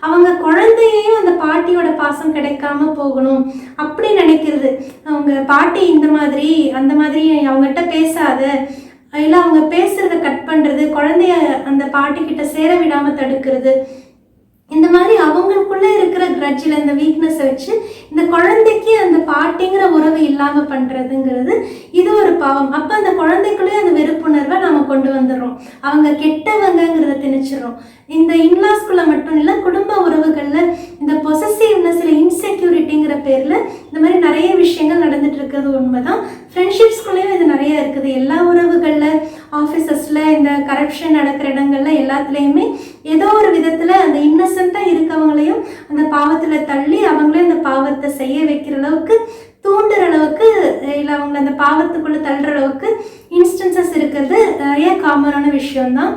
அவங்க குழந்தையையும் அந்த பாட்டியோட பாசம் கிடைக்காம போகணும் அப்படி நினைக்கிறது. அவங்க பாட்டி இந்த மாதிரி அந்த மாதிரி அவங்ககிட்ட பேசாத, இல்லை அவங்க பேசுறத கட் பண்ணுறது, குழந்தைய அந்த பாட்டிக்கிட்ட சேர விடாமல் தடுக்கிறது, இந்த மாதிரி அவங்களுக்குள்ள இருக்கிற கிரட்ஜில் இந்த வீக்னஸை வச்சு இந்த குழந்தைக்கு அந்த பாட்டிங்கிற உறவு இல்லாமல் பண்ணுறதுங்கிறது இது ஒரு பாவம். அப்போ அந்த குழந்தைக்குள்ளே அந்த வெறுப்புணர்வை நம்ம கொண்டு வந்துடுறோம், அவங்க கெட்டவங்கிறத திணிச்சிடறோம். இந்த இன்லாஸ்குள்ள மட்டும் இல்லை, குடும்ப உறவுகளில் இந்த பொசசிவ்னஸ் இல்லை இன்செக்யூரிட்டிங்கிற பேரில் இந்த மாதிரி நிறைய விஷயங்கள் நடந்துட்டு இருக்கிறது உண்மைதான். ஃப்ரெண்ட்ஷிப்ஸ்குள்ளேயும் இது நிறைய இருக்குது. எல்லா உறவுகளில், ஆஃபீஸஸில், இந்த கரப்ஷன் நடக்கிற இடங்கள்ல எல்லாத்துலேயுமே ஏதோ ஒரு விதத்தில் அந்த இன்னசென்ட்டாக இருக்கவங்களையும் அந்த பாவத்தில் தள்ளி அவங்களே அந்த பாவத்தை செய்ய வைக்கிற அளவுக்கு, தூண்டுற அளவுக்கு, இல்லை அவங்கள அந்த பாவத்துக்குள்ளே தள்ளுற அளவுக்கு இன்ஸ்டன்சஸ் இருக்கிறது நிறைய காமனான விஷயம்தான்.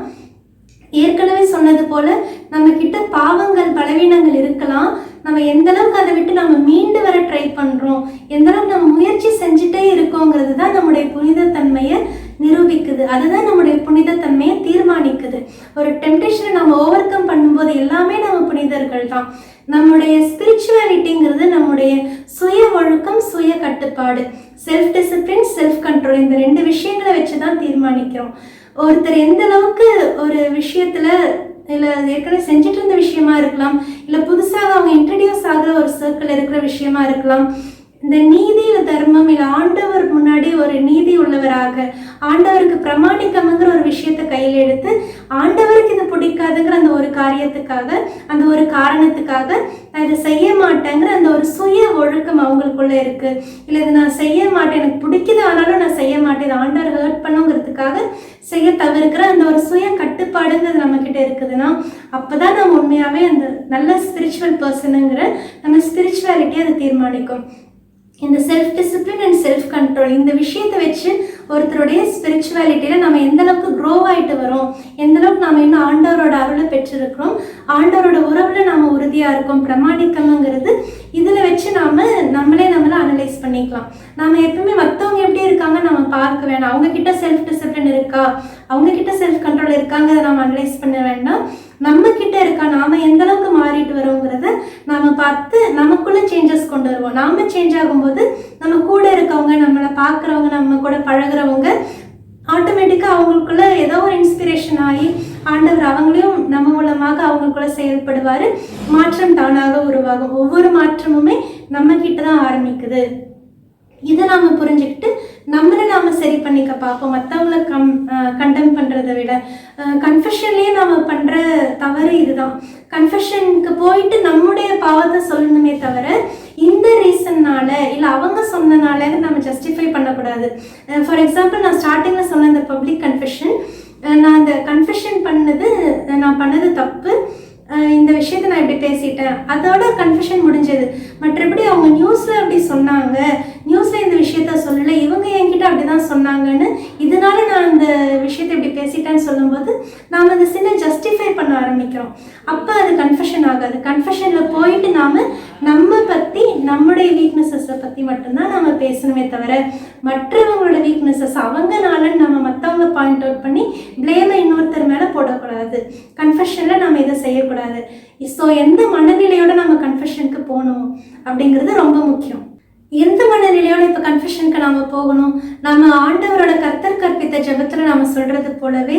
ஏற்கனவே சொன்னது போல நம்ம கிட்ட பாவங்கள், பலவீனங்கள் இருக்கலாம். நம்ம எந்த அளவுக்கு அதை விட்டு நம்ம மீண்டு வர ட்ரை பண்ணுறோம், எந்த அளவுக்கு நம்ம முயற்சி செஞ்சுட்டே இருக்கோங்கிறது தான் நம்முடைய புனிதத்தன்மையை நிரூபிக்குது. அதுதான் நம்முடைய புனிதத்தன்மையை தீர்மானிக்குது. ஒரு டெம்டேஷனை நம்ம ஓவர் கம் பண்ணும்போது எல்லாமே நம்ம புனிதர்கள் தான். நம்முடைய ஸ்பிரிச்சுவாலிட்டிங்கிறது நம்முடைய சுய ஒழுக்கம், சுய கட்டுப்பாடு, செல்ஃப் டிசிப்ளின், செல்ஃப் கண்ட்ரோல், இந்த 2 விஷயங்களை வச்சு தான் தீர்மானிக்கிறோம். ஒருத்தர் எந்த அளவுக்கு ஒரு விஷயத்துல, இல்லை ஏற்கனவே செஞ்சுட்டு இருந்த விஷயமா இருக்கலாம், இல்லை புதுசாக அவங்க இன்ட்ரடியூஸ் ஆகிற ஒரு சர்க்கிள் இருக்கிற விஷயமா இருக்கலாம். இந்த நீதி, இல்லை தர்மம், இல்லை ஆண்டவர் முன்னாடி ஒரு நீதி உள்ளவராக, ஆண்டவருக்கு பிரமாணிக்கம்ங்கிற ஒரு விஷயத்தை கையில் எடுத்து ஆண்டவருக்கு இது பிடிக்காதுங்கிற அந்த ஒரு காரியத்துக்காக, அந்த ஒரு காரணத்துக்காக நான் இதை செய்ய மாட்டேங்கிற அந்த ஒரு சுய ஒழுக்கம் அவங்களுக்குள்ள இருக்கு. இல்லை இதை நான் செய்ய மாட்டேன், எனக்கு பிடிக்குது ஆனாலும் நான் செய்ய மாட்டேன், இதை ஆண்டவர் ஹர்ட் பண்ணுங்கிறதுக்காக செய்ய தவிர்க்கிற அந்த ஒரு சுய கட்டுப்பாடுங்கிறது நம்ம கிட்ட இருக்குதுன்னா அப்போதான் நம்ம உண்மையாகவே அந்த நல்ல ஸ்பிரிச்சுவல் பர்சனுங்கிற நம்ம ஸ்பிரிச்சுவாலிட்டியை அதை தீர்மானிக்கும். இந்த self discipline and self control, இந்த விஷயத்தை வச்சு ஒருத்தருடைய ஸ்பிரிச்சுவாலிட்டியில் நம்ம எந்த அளவுக்கு க்ரோ ஆகிட்டு வரோம், எந்த அளவுக்கு நம்ம இன்னும் ஆண்டவரோட அருளை பெற்றிருக்கிறோம், ஆண்டவரோட உறவில் நாம் உறுதியாக இருக்கோம், பிரமாணிக்கணுங்கிறது இதில் வச்சு நம்மளே அனலைஸ் பண்ணிக்கலாம். நாம் எப்பவுமே மற்றவங்க எப்படி இருக்காங்க நம்ம பார்க்க வேணாம், அவங்கக்கிட்ட செல்ஃப் டிசிப்ளின் இருக்கா, அவங்கக்கிட்ட செல்ஃப் கண்ட்ரோல் இருக்காங்கிறத நம்ம அனலைஸ் பண்ண வேண்டாம். நம்ம கிட்ட இருக்கா, நாம எந்த அளவுக்கு மாறிட்டு வரோங்கிறத நாம பார்த்து நமக்குள்ள சேஞ்சஸ் கொண்டு வருவோம். நாம சேஞ்ச் ஆகும்போது நம்ம கூட இருக்கவங்க, நம்மளை பார்க்குறவங்க, நம்ம கூட பழகிறவங்க ஆட்டோமேட்டிக்காக அவங்களுக்குள்ள ஏதோ ஒரு இன்ஸ்பிரேஷன் ஆகி ஆண்டவர் அவங்களையும் நம்ம மூலமாக அவங்களுக்குள்ள செயல்படுவார். மாற்றம் தானாக உருவாகும். ஒவ்வொரு மாற்றமுமே நம்ம கிட்ட தான் ஆரம்பிக்குது. இதை நாம் புரிஞ்சுக்கிட்டு நம்மளை நாம் சரி பண்ணிக்க பார்ப்போம். மற்றவங்கள கண்டெம் பண்ணுறதை விட கன்ஃபெஷன்லேயே நாம் பண்ணுற தவறு இதுதான். கன்ஃபெஷனுக்கு போயிட்டு நம்முடைய பாவத்தை சொல்லணுமே தவிர இந்த ரீசன்னால இல்லை அவங்க சொன்னனால நம்ம ஜஸ்டிஃபை பண்ணக்கூடாது. ஃபார் எக்ஸாம்பிள், நான் ஸ்டார்டிங்கில் சொன்ன இந்த பப்ளிக் கன்ஃபெஷன், நான் அந்த கன்ஃபெஷன் நான் பண்ணது தப்பு, இந்த விஷயத்தை நான் இப்படி பேசிட்டேன், அதோட கன்ஃபெஷன் முடிஞ்சது. மற்றபடி அவங்க நியூஸில் அப்படி சொன்னாங்க, நியூஸில் இந்த விஷயத்த சொல்லலை, இவங்க என்கிட்ட அப்படி தான் சொன்னாங்கன்னு இதனால நான் இந்த விஷயத்தை இப்படி பேசிட்டேன்னு சொல்லும்போது நாம் அந்த சின்ன ஜஸ்டிஃபை பண்ண ஆரம்பிக்கிறோம். அப்போ அது கன்ஃபெஷன் ஆகாது. கன்ஃபெஷனில் போயிட்டு நம்ம பற்றி, நம்முடைய வீக்னஸஸை பற்றி மட்டும்தான் நம்ம பேசணுமே தவிர மற்றவங்களோட வீக்னஸஸ் அவங்கனால நம்ம மற்றவங்க பாயிண்ட் அவுட் பண்ணி பிளேமை இன்னொருத்தர் மேலே போடக்கூடாது. கன்ஃபெஷனில் நம்ம இதை செய்யக்கூடாது. ஸோ எந்த மனநிலையோட நம்ம கன்ஃபெஷனுக்கு போகணும் அப்படிங்கிறது ரொம்ப முக்கியம். எந்த மனநிலையோட இப்போ கன்ஃபெஷனுக்கு நாம் போகணும்? நம்ம ஆண்டவரோட கர்த்தர் கற்பித்த ஜெபத்தில் நாம் சொல்கிறது போலவே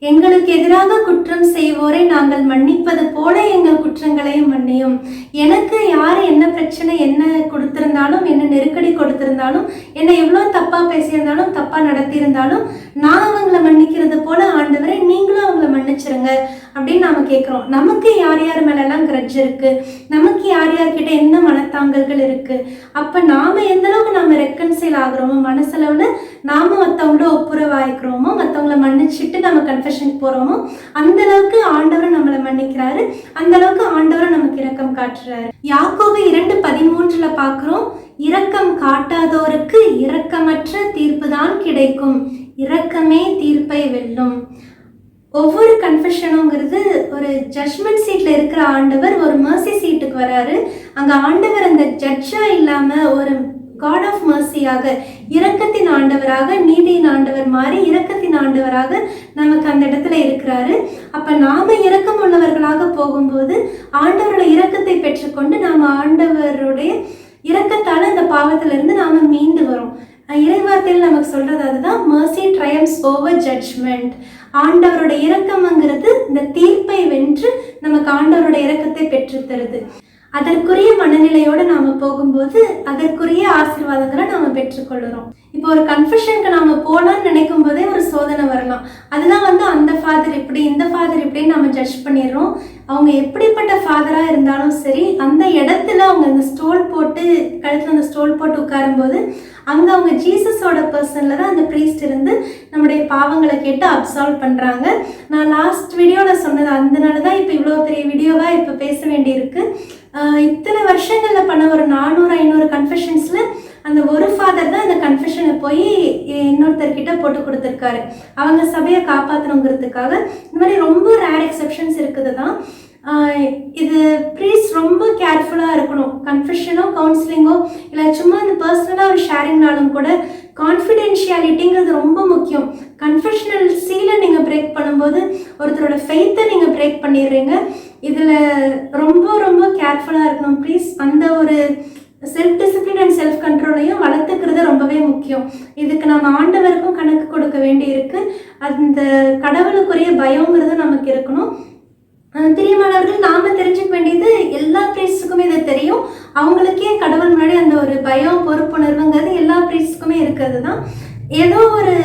எங்களுக்கு எதிராக குற்றம் செய்வோரை நாங்கள் மன்னிப்பது போல எங்கள் குற்றங்களையும் மன்னியும். எனக்கு யார் என்ன பிரச்சனை என்ன கொடுத்திருந்தாலும், என்ன நெருக்கடி கொடுத்திருந்தாலும், என்னை எவ்வளோ தப்பா பேசியிருந்தாலும், தப்பா நடத்தியிருந்தாலும், நான் அவங்கள மன்னிக்கிறது போல ஆண்டவரை நீங்களும் அவங்கள மன்னிச்சிருங்க அப்படின்னு நாம கேட்குறோம். நமக்கு யார் யார் மேலெல்லாம் கிரட்ஜ் இருக்கு, நமக்கு யார் யார்கிட்ட என்ன மனத்தாங்கல்கள் இருக்கு, அப்ப நாம எந்த அளவுக்கு நாம ரெக்கன்சைல் ஆகுறோமோ, மனசளவுல நாம மற்றவங்களோட ஒப்புரவாயிக்கிறோமோ, மற்றவங்கள மன்னிச்சுட்டு நம்ம கன்ஃபெஷனுக்கு போறோமோ, அந்த அளவுக்கு ஆண்டவர் நம்மளை மன்னிக்கிறாரு, அந்த அளவுக்கு ஆண்டவர் நமக்கு இரக்கம் காட்டுறாரு. யாக்கோபு 2:13 பார்க்கிறோம், இரக்கம் காட்டாதோருக்கு இரக்கமற்ற தீர்ப்பு தான் கிடைக்கும், இரக்கமே தீர்ப்பை வெல்லும். ஒவ்வொரு கன்ஃபெஷனுங்கிறது ஒரு ஜட்ஜ்மெண்ட் சீட்ல இருக்கிற ஆண்டவர் ஒரு மர்சி சீட்டுக்கு வராரு. அங்க ஆண்டவர் அந்த ஜட்ஜா இல்லாம ஒரு காட் ஆஃப் மர்சியாக, இரக்கத்தின் ஆண்டவராக, நீதியின் ஆண்டவர் மாதிரி இரக்கத்தின் ஆண்டவராக நமக்கு அந்த இடத்துல இருக்கிறாரு. அப்ப நாம இரக்கம் உள்ளவர்களாக போகும்போது ஆண்டவரோட இரக்கத்தை பெற்றுக்கொண்டு நாம ஆண்டவருடைய இரக்கத்தால அந்த பாவத்திலிருந்து நாம மீண்டு வரோம். இறைவார்த்தையில் நமக்கு சொல்றது அதுதான், mercy triumphs over judgment. ஆண்டவரோட இரக்கம்ங்கிறது இந்த தீர்ப்பை வென்று நமக்கு ஆண்டவரோட இரக்கத்தை பெற்று தருது. அதற்குரிய மனநிலையோடு நாம போகும்போது அதற்குரிய ஆசீர்வாதங்களை நாம பெற்றுக்கொள்கிறோம். இப்போ ஒரு கன்ஃபெஷனுக்கு நாம போலான்னு நினைக்கும் போதே ஒரு சோதனை வரலாம். அதெல்லாம் அந்த ஃபாதர் இப்படி, இந்த ஃபாதர் இப்படின்னு நம்ம ஜட்ஜ் பண்ணிடுறோம். அவங்க எப்படிப்பட்ட ஃபாதரா இருந்தாலும் சரி, அந்த இடத்துல அவங்க அந்த ஸ்டோல் போட்டு, கழுத்துல அந்த ஸ்டோல் போட்டு உட்காரும்போது அங்க அவங்க ஜீசஸோட பர்சன்ல தான் அந்த ப்ரீஸ்ட் இருந்து நம்முடைய பாவங்களை கேட்டு அப்சால்வ் பண்றாங்க. நான் லாஸ்ட் வீடியோல சொன்னது அதனாலதான் இப்ப இவ்வளவு பெரிய வீடியோவா இப்ப பேச வேண்டியிருக்கு. இத்தனை வருஷங்கள்ல பண்ண ஒரு 400-500 கன்ஃபெஷன்ஸ்ல அந்த ஒரு ஃபாதர் தான் அந்த கன்ஃபெஷனை போய் இன்னொருத்தர்கிட்ட போட்டு கொடுத்துருக்காரு, அவங்க சபையை காப்பாற்றணுங்கிறதுக்காக. இந்த மாதிரி ரொம்ப ரேர் எக்ஸெப்ஷன்ஸ் இருக்குது தான். இது ப்ரீஸ் ரொம்ப கேர்ஃபுல்லாக இருக்கணும். கன்ஃபெஷனோ கவுன்சிலிங்கோ இல்லை சும்மா அந்த பர்சனலாக ஒரு ஷேரிங்னாலும் கூட கான்ஃபிடென்ஷியாலிட்டிங்கிறது ரொம்ப முக்கியம். கன்ஃபெஷனல் சீலை நீங்கள் பிரேக் பண்ணும்போது ஒருத்தரோட ஃபெய்த்தை நீங்கள் பிரேக் பண்ணிடுறீங்க. இதில் ரொம்ப ரொம்ப கேர்ஃபுல்லாக இருக்கணும் ப்ளீஸ். அந்த ஒரு செல்ஃப் டிசிப்ளின் அண்ட் செல்ஃப் கண்ட்ரோலையும் வளர்த்துக்கிறது ரொம்பவே முக்கியம். இதுக்கு நம்ம ஆண்டவருக்கும் கணக்கு கொடுக்க வேண்டி இருக்கு. அந்த கடவுளுக்குரிய பயங்கிறது நமக்கு இருக்கணும். பிரியமானவர்கள், நாம தெரிஞ்சுக்க வேண்டியது எல்லா பிரீஸ்டுக்குமே இது தெரியும். அவங்களுக்கே கடவுள் முன்னாடி அந்த ஒரு பயம், பொறுப்புணர்வுங்கிறது எல்லா பிரீஸ்டுக்குமே இருக்கிறது தான். ஏதோ ஒரு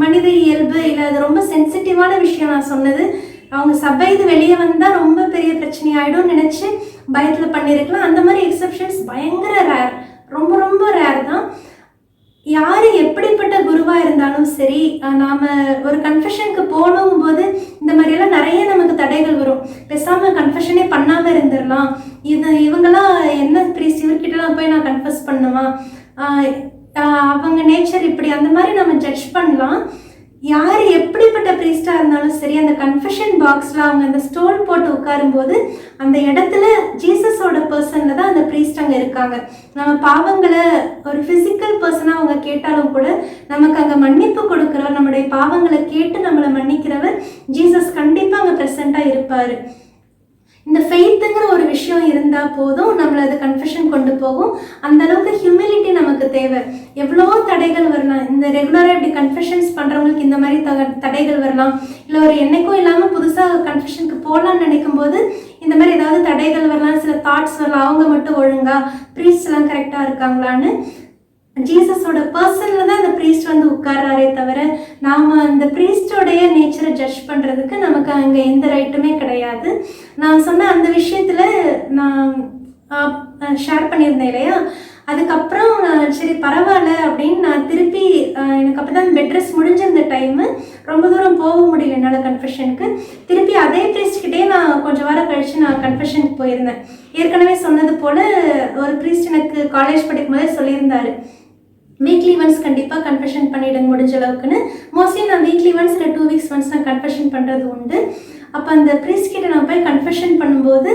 மனித இயல்பு இல்லை, அது ரொம்ப சென்சிட்டிவான விஷயம் நான் சொன்னது. அவங்க சபை இது வெளியே வந்தால் ரொம்ப பெரிய பிரச்சனை ஆகிடும் நினச்சி பயத்தில் பண்ணியிருக்கலாம். அந்த மாதிரி எக்ஸப்ஷன்ஸ் பயங்கர ரேர், ரொம்ப ரொம்ப ரேர் தான். யார் எப்படிப்பட்ட குருவாக இருந்தாலும் சரி, நாம் ஒரு கன்ஃபெஷனுக்கு போகணும் போது இந்த மாதிரியெல்லாம் நிறைய நமக்கு தடைகள் வரும். பேசாமல் கன்ஃபெஷனே பண்ணாமல் இருந்துடலாம், இவங்கெல்லாம் என்ன ப்ரீஸ், இவர்கிட்டலாம் போய் நான் கன்ஃபெஸ் பண்ணுமா, அவங்க நேச்சர் இப்படி, அந்த மாதிரி நம்ம ஜட்ஜ் பண்ணலாம். யார் எப்படிப்பட்ட ப்ரீஸ்டாக இருந்தாலும் சரி, அந்த கன்ஃபெஷன் பாக்ஸில் அவங்க அந்த ஸ்டோல் போட்டு உட்காரும்போது அந்த இடத்துல ஜீசஸோட பர்சனில் தான் அந்த ப்ரீஸ்ட் அங்கே இருக்காங்க. நம்ம பாவங்களை ஒரு ஃபிசிக்கல் பர்சனாக அவங்க கேட்டாலும் கூட நமக்கு அங்கே மன்னிப்பு கொடுக்குறவர், நம்மளுடைய பாவங்களை கேட்டு நம்மளை மன்னிக்கிறவர் ஜீசஸ் கண்டிப்பாக அங்கே ப்ரெசண்ட்டாக இருப்பார். இந்த ஃபெய்த்துங்கிற ஒரு விஷயம் இருந்தால் போதும், நம்மளை அது கன்ஃபெஷன் கொண்டு போகும். அந்த அளவுக்கு ஹியூமிலிட்டி நமக்கு தேவை. எவ்வளோ தடைகள் வரலாம், இந்த ரெகுலராக இப்படி கன்ஃபெஷன்ஸ் பண்ணுறவங்களுக்கு இந்த மாதிரி தடைகள் வரலாம். இல்லை ஒரு என்னைக்கும் இல்லாமல் புதுசாக கன்ஃபெஷனுக்கு போகலான்னு நினைக்கும் போது இந்த மாதிரி ஏதாவது தடைகள் வரலாம், சில தாட்ஸ் வரலாம். அவங்க மட்டும் ஒழுங்கா, ப்ரீஸ்ட்லாம் கரெக்டாக இருக்காங்களான்னு ஜீசஸோட பர்சன்ல தான் அந்த ப்ரீஸ்ட் உட்கார்றாரே தவிர நாம அந்த ப்ரீஸ்டோடைய நேச்சரை ஜட்ஜ் பண்றதுக்கு நமக்கு அங்க எந்த ரைட்டுமே கிடையாது. நான் சொன்ன அந்த விஷயத்துல நான் ஷேர் பண்ணியிருந்தேன் இல்லையா, அதுக்கப்புறம் சரி பரவாயில்ல அப்படின்னு நான் திருப்பி எனக்கு அப்போ தான் பெட் ரெஸ்ட் முடிஞ்சிருந்த டைமு, ரொம்ப தூரம் போக முடியல என்னால் கன்ஃபெஷனுக்கு. திருப்பி அதே ப்ரீஸ்ட்கிட்டே நான் கொஞ்சம் வாரம் கழித்து நான் கன்ஃபெஷனுக்கு போயிருந்தேன். ஏற்கனவே சொன்னது போல் ஒரு ப்ரீஸ்ட் எனக்கு காலேஜ் படிக்கும் போதே சொல்லியிருந்தாரு, வீக்லி ஒன்ஸ் கண்டிப்பாக கன்ஃபெஷன் பண்ணிவிடுங்க முடிஞ்ச அளவுக்குன்னு. மோஸ்ட்லி நான் வீக்லி ஒன்ஸ் இல்லை 2 வீக்ஸ் ஒன்ஸ் நான் கன்ஃபெஷன் பண்ணுறது உண்டு. அப்போ அந்த ப்ரீஸ்ட் கிட்ட நான் போய் கன்ஃபெஷன் பண்ணும்போது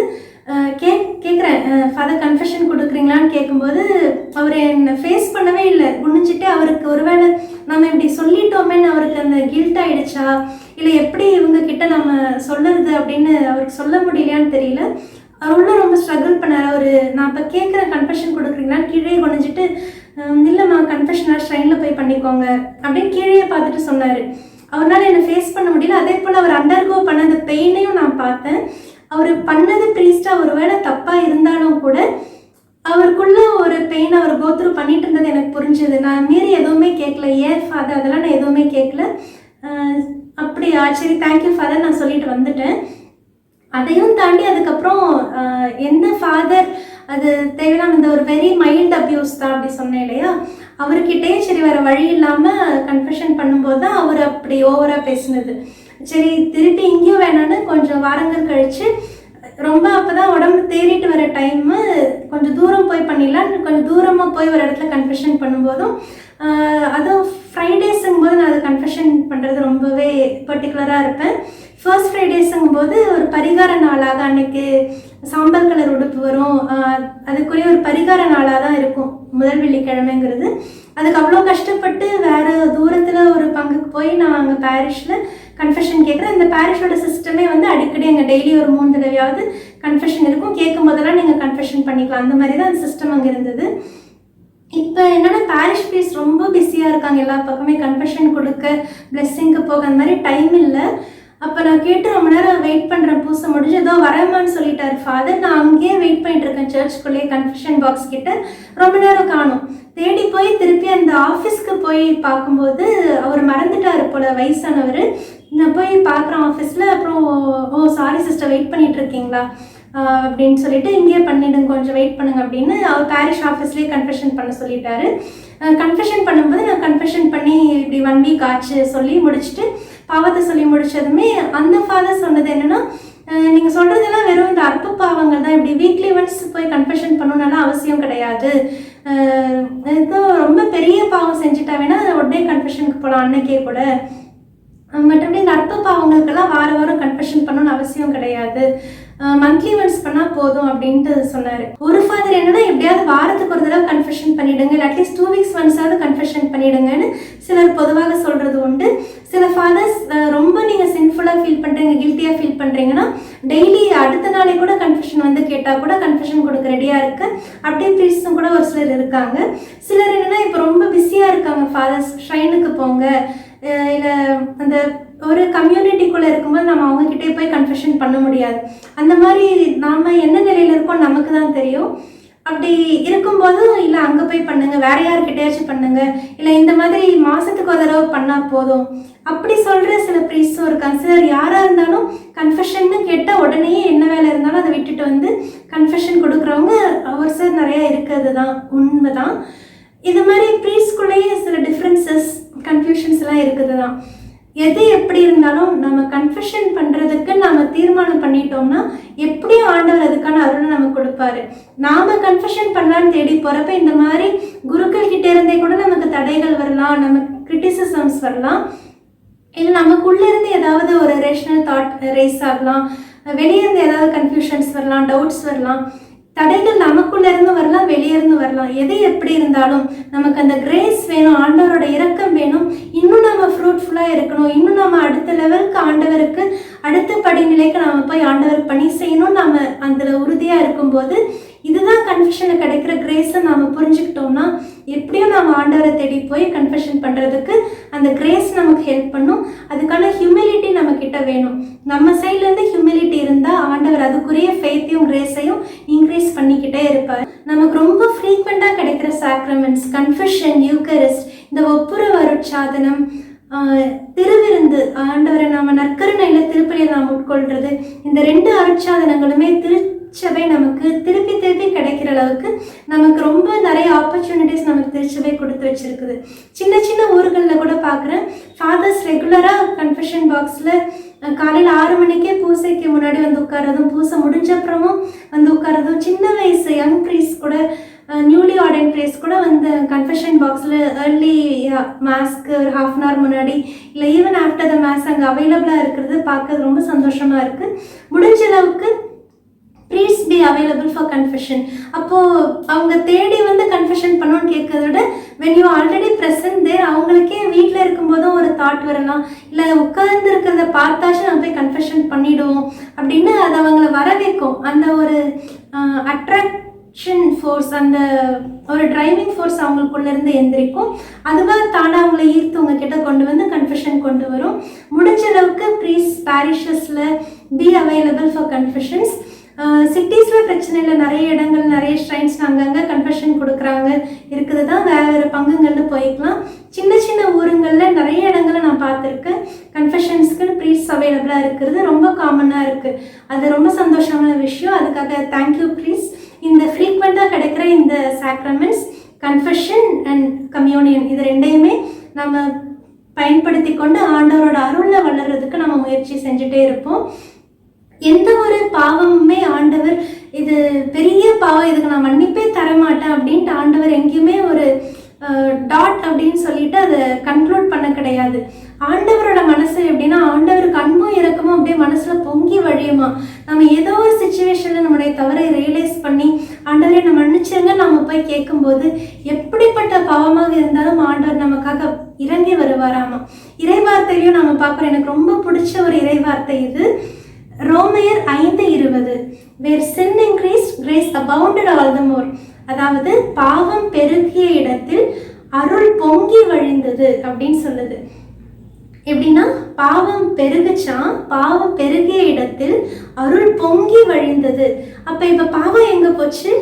கேட்குறேன், ஃபாதர் கன்ஃபெஷன் கொடுக்குறீங்களான்னு கேட்கும்போது அவர் என்னை ஃபேஸ் பண்ணவே இல்லை. குனிஞ்சிட்டு அவருக்கு ஒருவேளை நம்ம இப்படி சொல்லிட்டோமேன்னு அவருக்கு அந்த கில்ட் ஆகிடுச்சா, இல்லை எப்படி இவங்க கிட்ட நம்ம சொல்லுறது அப்படின்னு அவருக்கு சொல்ல முடியலையான்னு தெரியல. அவர் ரொம்ப ஸ்ட்ரகிள் பண்ணார். நான் இப்போ கேட்குறேன் கன்ஃபெஷன் கொடுக்குறீங்களான்னு கீழே குனிஞ்சிட்டு, இல்லைம்மா கன்ஃபெஷனாக ட்ரெயினில் போய் பண்ணிக்கோங்க அப்படின்னு கீழே பார்த்துட்டு சொன்னார். அவரால் என்னை ஃபேஸ் பண்ண முடியல. அதே போல் அவர் அண்டர்கோ பண்ணது பெயினையும் நான் பார்த்தேன். அவர் பண்ணது ப்ரீஸ்டாக ஒரு வேளை தப்பாக இருந்தாலும் கூட அவருக்குள்ள ஒரு பெயின் அவர் கோத்ரூ பண்ணிட்டு இருந்தது எனக்கு புரிஞ்சுது. நான் மீறி எதுவுமே கேட்கல, ஏன் ஃபாதர் அதெல்லாம் நான் எதுவுமே கேட்கல. அப்படியா, சரி தேங்க்யூ ஃபாதர் நான் சொல்லிட்டு வந்துட்டேன். அதையும் தாண்டி அதுக்கப்புறம் என்ன ஃபாதர் அது தேவையில்லாம இந்த ஒரு வெரி மைல்டு அப்யூஸ் தான் அப்படி சொன்னேன் இல்லையா, அவர்கிட்டே சரி வேறு வழி இல்லாமல் கன்ஃபெஷன் பண்ணும்போது தான் அவர் அப்படி ஓவராக பேசினது. சரி திருப்பி இங்கேயும் வேணான்னு கொஞ்சம் வாரங்கள் கழித்து ரொம்ப அப்போ தான் உடம்பு தேறிட்டு வர டைமு, கொஞ்சம் தூரம் போய் பண்ணிடலாம், கொஞ்சம் தூரமாக போய் ஒரு இடத்துல கன்ஃபெஷன் பண்ணும்போதும் அதுவும் ஃப்ரைடேஸுங்கும் போது நான் அதை கன்ஃபெஷன் பண்ணுறது ரொம்பவே பர்டிகுலராக இருப்பேன். ஃபர்ஸ்ட் ஃப்ரைடேஸுங்கும் போது ஒரு பரிகார நாளாக அன்னைக்கு சாம்பல் கலர் உடுப்பு வரும், அதுக்குரிய ஒரு பரிகார நாளாக தான் இருக்கும் முதல் வெள்ளிக்கிழமைங்கிறது. அதுக்கு அவ்வளோ கஷ்டப்பட்டு வேறு தூரத்தில் ஒரு பங்குக்கு போய் நான் அங்கே பாரிஷில் கன்ஃபெஷன் கேட்குறேன். அந்த பாரிஷோட சிஸ்டமே வந்து அடிக்கடி அங்கே டெய்லி ஒரு 3 தடவையாவது கன்ஃபெஷன் இருக்கும், கேட்கும் போதெல்லாம் நீங்கள் கன்ஃபெஷன் பண்ணிக்கலாம், அந்த மாதிரி தான் அந்த சிஸ்டம் அங்கே இருந்தது. இப்போ என்னென்னா பாரிஷ் ப்ரீஸ் ரொம்ப பிஸியாக இருக்காங்க, எல்லா பக்கமே கன்ஃபெஷன் கொடுக்க பிளெஸ்ஸிங்க்கு போக அந்த மாதிரி டைம் இல்லை. அப்போ நான் கேட்டு ரொம்ப நேரம் வெயிட் பண்ணுறேன், பூசை முடிஞ்சு ஏதோ வரமான்னு சொல்லிட்டார் ஃபாதர். நான் அங்கேயே வெயிட் பண்ணிட்டு இருக்கேன் சர்ச்சுக்குள்ளேயே கன்ஃபெஷன் பாக்ஸ் கிட்ட, ரொம்ப நேரம் காணும். தேடி போய் திருப்பி அந்த ஆஃபீஸ்க்கு போய் பார்க்கும்போது அவர் மறந்துட்டார் போல, வயசானவர். நான் போய் பார்க்குறேன் ஆஃபீஸில். அப்புறம் ஓ சாரி சிஸ்டர் வெயிட் பண்ணிட்டு இருக்கீங்களா அப்படின்னு சொல்லிட்டு இங்கேயே பண்ணிவிடுங்க கொஞ்சம் வெயிட் பண்ணுங்க அப்படின்னு அவர் பாரிஷ் ஆஃபீஸ்லேயே கன்ஃபெஷன் பண்ண சொல்லிட்டாரு. கன்ஃபெஷன் பண்ணும்போது நான் கன்ஃபெஷன் பண்ணி இப்படி 1 வீக் ஆச்சு சொல்லி முடிச்சுட்டு பாவத்தை சொல்லி முடிச்சதுமே அந்த ஃபாதர் சொன்னது என்னென்னா, நீங்கள் சொல்கிறதெல்லாம் வெறும் இந்த அற்ப பாவங்கள் தான், இப்படி வீக்லி ஒன்ஸ் போய் கன்ஃபெஷன் பண்ணணும்னால அவசியம் கிடையாது, ஏதோ ரொம்ப பெரிய பாவம் செஞ்சுட்டா வேணா உடனே கன்ஃபெஷனுக்கு போகலாம் அன்னைக்கே கூட, மற்றபடி இந்த அற்ப பாவங்களுக்கெல்லாம் வாரம் கன்ஃபெஷன் பண்ணணும்னு அவசியம் கிடையாது, மந்த்லி ஒன்ஸ் பண்ணால் போதும் அப்படின்ட்டு சொன்னார். ஒரு ஃபாதர் என்னன்னா எப்படியாவது வாரத்துக்கு ஒரு தடவை கன்ஃபெஷன் பண்ணிவிடுங்க, இல்லை அட்லீஸ்ட் 2 வீக்ஸ் ஒன்ஸாவது கன்ஃபெஷன் பண்ணிவிடுங்கன்னு சிலர் பொதுவாக சொல்கிறது உண்டு. சில ஃபாதர்ஸ் ரொம்ப நீங்கள் சின்ஃபுல்லாக ஃபீல் பண்ணுறீங்க, கில்ட்டியாக ஃபீல் பண்ணுறீங்கன்னா டெய்லி அடுத்த நாளே கூட கன்ஃபெஷன் வந்து கேட்டால் கூட கன்ஃபெஷன் கொடுக்க ரெடியாக இருக்கு, அப்படியே ப்ரீஸ்டும் கூட ஒரு சிலர் இருக்காங்க. சிலர் என்னென்னா இப்போ ரொம்ப பிஸியாக இருக்காங்க ஃபாதர்ஸ், ஷ்ரைனுக்கு போங்க, இல்லை அந்த ஒரு கம்யூனிட்டிக்குள்ளே இருக்கும்போது நம்ம அவங்கக்கிட்டே போய் கன்ஃபெஷன் பண்ண முடியாது, அந்த மாதிரி நாம் என்ன நிலையில் இருக்கோம் நமக்கு தான் தெரியும். அப்படி இருக்கும்போது இல்லை அங்கே போய் பண்ணுங்கள், வேற யார்கிட்டயாச்சும் பண்ணுங்கள், இல்லை இந்த மாதிரி மாதத்துக்கு ஒரு தடவை பண்ணால் போதும் அப்படி சொல்கிற சில ப்ரீஸ்டும் இருக்காங்க. சிலர் யாராக இருந்தாலும் கன்ஃபெஷன்னு கேட்டால் உடனே என்ன வேலை இருந்தாலும் அதை விட்டுட்டு வந்து கன்ஃபெஷன் கொடுக்குறவங்க ஒரு சிலர் நிறையா இருக்கிறது தான் உண்மை தான். இது மாதிரி ப்ரீஸ்குள்ளேயே சில டிஃப்ரென்சஸ் கன்ஃபியூஷன்ஸ் எல்லாம் இருக்குது தான். எது எப்படி இருந்தாலும் நம்ம கன்ஃபெஷன் பண்ணுறதுக்கு நாம் தீர்மானம் பண்ணிட்டோம்னா எப்படியும் ஆண்டவர் அதுக்கான அருளை நமக்கு கொடுப்பாரு. நாம் கன்ஃபெஷன் பண்ணலான்னு தேடி போகிறப்ப இந்த மாதிரி குருக்கள் கிட்டே இருந்தே கூட நமக்கு தடைகள் வரலாம், நமக்கு கிரிட்டிசிசம்ஸ் வரலாம், இல்லை நமக்குள்ளே இருந்து ஏதாவது ஒரு ரேஷனல் தாட் ரேஸ் ஆகலாம், வெளியே இருந்து ஏதாவது கன்ஃபியூஷன்ஸ் வரலாம், டவுட்ஸ் வரலாம். தடைகள் நமக்குள்ள இருந்து வரலாம், வெளியே இருந்து வரலாம். எது எப்படி இருந்தாலும் நமக்கு அந்த கிரேஸ் வேணும், ஆண்டவரோட இரக்கம் வேணும், இன்னும் நம்ம ஃப்ரூட்ஃபுல்லாக இருக்கணும், இன்னும் நம்ம அடுத்த லெவலுக்கு ஆண்டவருக்கு அடுத்த படிநிலைக்கு நம்ம போய் ஆண்டவர் பணி செய்யணும், நம்ம அதில் உறுதியாக இருக்கும்போது இதுதான் கன்ஃபெஷனுக்கு கிடைக்கிற கிரேஸை நாம் புரிஞ்சுக்கிட்டோம்னா எப்படியும் நம்ம ஆண்டவரை தேடி போய் கன்ஃபெஷன் பண்ணுறதுக்கு அந்த கிரேஸ் நமக்கு ஹெல்ப் பண்ணும். அதுக்கான ஹியூமிலிட்டி நம்மக்கிட்ட வேணும். நம்ம சைட்லேருந்து ஹியூமிலிட்டி இருந்தால் ஆண்டவர் அதுக்குரிய ஃபெய்த்தையும் கிரேஸையும் இன்க்ரீஸ் பண்ணிக்கிட்டே இருப்பார். நமக்கு ரொம்ப ஃப்ரீக்வெண்ட்டாக கிடைக்கிற சாக்ரமெண்ட்ஸ் கன்ஃபெஷன், யூக்கரிஸ்ட், இந்த ஒப்புரவு அருட்சாதனம், திருவிருந்து, ஆண்டவரை நாம் நற்கருணையில் திருப்பலியை நாம் உட்கொள்கிறது, இந்த 2 அருட்சாதனங்களுமே திருச்சபை நமக்கு திருப்பி கிடைக்கிற அளவுக்கு நமக்கு ரொம்ப நிறைய ஆப்பர்ச்சுனிட்டிஸ் நமக்கு திருச்சபை கொடுத்து வச்சிருக்குது. சின்ன சின்ன ஊர்களில் கூட பார்க்குறேன், ஃபாதர்ஸ் ரெகுலராக கன்ஃபெஷன் பாக்ஸில் காலையில் 6 மணிக்கே பூசைக்கு முன்னாடி வந்து உட்காரதும், பூசை முடிஞ்சப்புறமும் வந்து உட்காரதும், சின்ன வயசு யங் ப்ரீஸ் கூட நியூலி ஆர்டைன் ப்ரீஸ் கூட வந்து கன்ஃபெஷன் பாக்ஸில் ஏர்லி மேஸ்க்கு ஒரு 1/2 hour முன்னாடி இல்லை ஈவன் ஆஃப்டர் த மேஸ் அங்கே அவைலபிளாக இருக்கிறது பார்க்கறது ரொம்ப சந்தோஷமாக இருக்குது. முடிஞ்ச அளவுக்கு please be available for confession. அப்போது அவங்க தேடி வந்து கன்ஃபெஷன் பண்ணணும்னு கேட்கறத விட வென் யூ ஆல்ரெடி ப்ரெசன்ட் தேர், அவங்களுக்கே வீட்டில் இருக்கும்போதும் ஒரு தாட் வரலாம், இல்லை உட்கார்ந்து இருக்கிறத பார்த்தாச்சும் நம்ம போய் கன்ஃபெஷன் பண்ணிவிடுவோம் அப்படின்னு அது அவங்கள வர வைக்கும். அந்த ஒரு ஃபோர்ஸ், அந்த ஒரு டிரைவிங் ஃபோர்ஸ் அவங்களுக்குள்ள இருந்து எந்திரிக்கும். அதுவாக தானே அவங்களை ஈர்த்து உங்ககிட்ட கொண்டு வந்து கன்ஃபெஷன் கொண்டு வரும். முடிஞ்ச அளவுக்கு ப்ளீஸ் பேரிஷஸில் பி அவைலபிள் ஃபார் கன்ஃபெஷன்ஸ். சிட்டிஸில் பிரச்சனை இல்லை, நிறைய இடங்கள் நிறைய ஸ்ட்ரைன்ஸ் அங்கங்கே கன்ஃபெஷன் கொடுக்குறாங்க இருக்குது தான், வேறு வேறு பங்குங்களில் போய்க்கலாம். சின்ன சின்ன ஊருங்களில் நிறைய இடங்களில் நான் பார்த்துருக்கேன் கன்ஃபெஷன்ஸ்க்குன்னு ப்ரீஸ் அவைலபிளாக இருக்கிறது ரொம்ப காமனாக இருக்குது. அது ரொம்ப சந்தோஷமான விஷயம். அதுக்காக தேங்க்யூ ப்ளீஸ். இந்த ஃப்ரீக்வெண்ட்டாக கிடைக்கிற இந்த சாக்ரமெண்ட்ஸ் கன்ஃபெஷன் அண்ட் கம்யூனியன் இது ரெண்டையுமே நம்ம பயன்படுத்தி கொண்டு ஆண்டவரோட அருளில் வளர்கிறதுக்கு நம்ம முயற்சி செஞ்சுட்டே இருப்போம். எந்த ஒரு பாவமுமே ஆண்டவர் இது பெரிய பாவம், இதுக்கு நான் மன்னிப்பே தரமாட்டேன் அப்படின்ட்டு ஆண்டவர் எங்கேயுமே ஒரு டாட் அப்படின்னு சொல்லிட்டு அதை கன்க்ளூட் பண்ண கிடையாது. ஆண்டவரோட மனசு எப்படின்னா, ஆண்டவருக்கு அன்பும் இறக்கமும் அப்படியே மனசுல பொங்கி வழியுமா. நம்ம ஏதோ ஒரு சுச்சுவேஷன்ல நம்முடைய தவறை ரியலைஸ் பண்ணி ஆண்டவரை நம்ம மன்னிச்சிருங்க நம்ம போய் கேட்கும்போது எப்படிப்பட்ட பாவமாக இருந்தாலும் ஆண்டவர் நமக்காக இறங்கி வருவாராமா. இறைவார்த்தையிலையும் நம்ம பார்க்குறோம். எனக்கு ரொம்ப பிடிச்ச ஒரு இறைவார்த்தை இது, ரோமையர் 5:20, where sin increased, grace abounded all the more. அதாவது பாவம் பெருகிய இடத்தில் அருள் பொங்கி வழிந்தது அப்படின்னு சொல்லுது. எப்படின்னா பாவம் பெருகுச்சான், பாவம் பெருகிய இடத்தில் அருள் பொங்கி வழிந்தது. அப்ப இப்ப பாவம் எங்க போச்சு?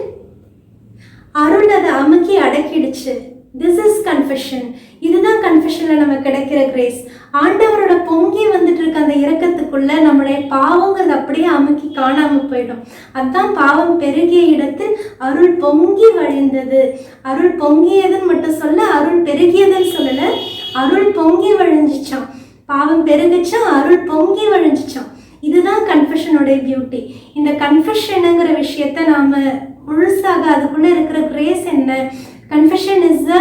அருள் அதை அமுக்கி அடக்கிடுச்சு. This is confession. இதுதான் கன்ஃபெஷன்ல நமக்கு கிடைக்கிற கிரேஸ். ஆண்டவரோட பொங்கி வந்துட்டு இருக்க அந்த இரக்கத்துக்குள்ள நம்மளுடைய பாவங்கிறது அப்படியே அமுக்கி காணாம போயிடும். அதுதான் பாவம் பெருகிய இடத்தில் அருள் பொங்கி வழிந்தது. அருள் பொங்கியதுன்னு மட்டும் சொல்ல, அருள் பெருகியதுன்னு சொல்லல, அருள் பொங்கி வழிஞ்சிச்சான். பாவம் பெருகிச்சான், அருள் பொங்கி வழிஞ்சிச்சான். இதுதான் கன்ஃபெஷனுடைய பியூட்டி. இந்த கன்ஃபெஷனுங்கிற விஷயத்த நாம முழுசாக அதுக்குள்ள இருக்கிற கிரேஸ் என்ன? Confession is the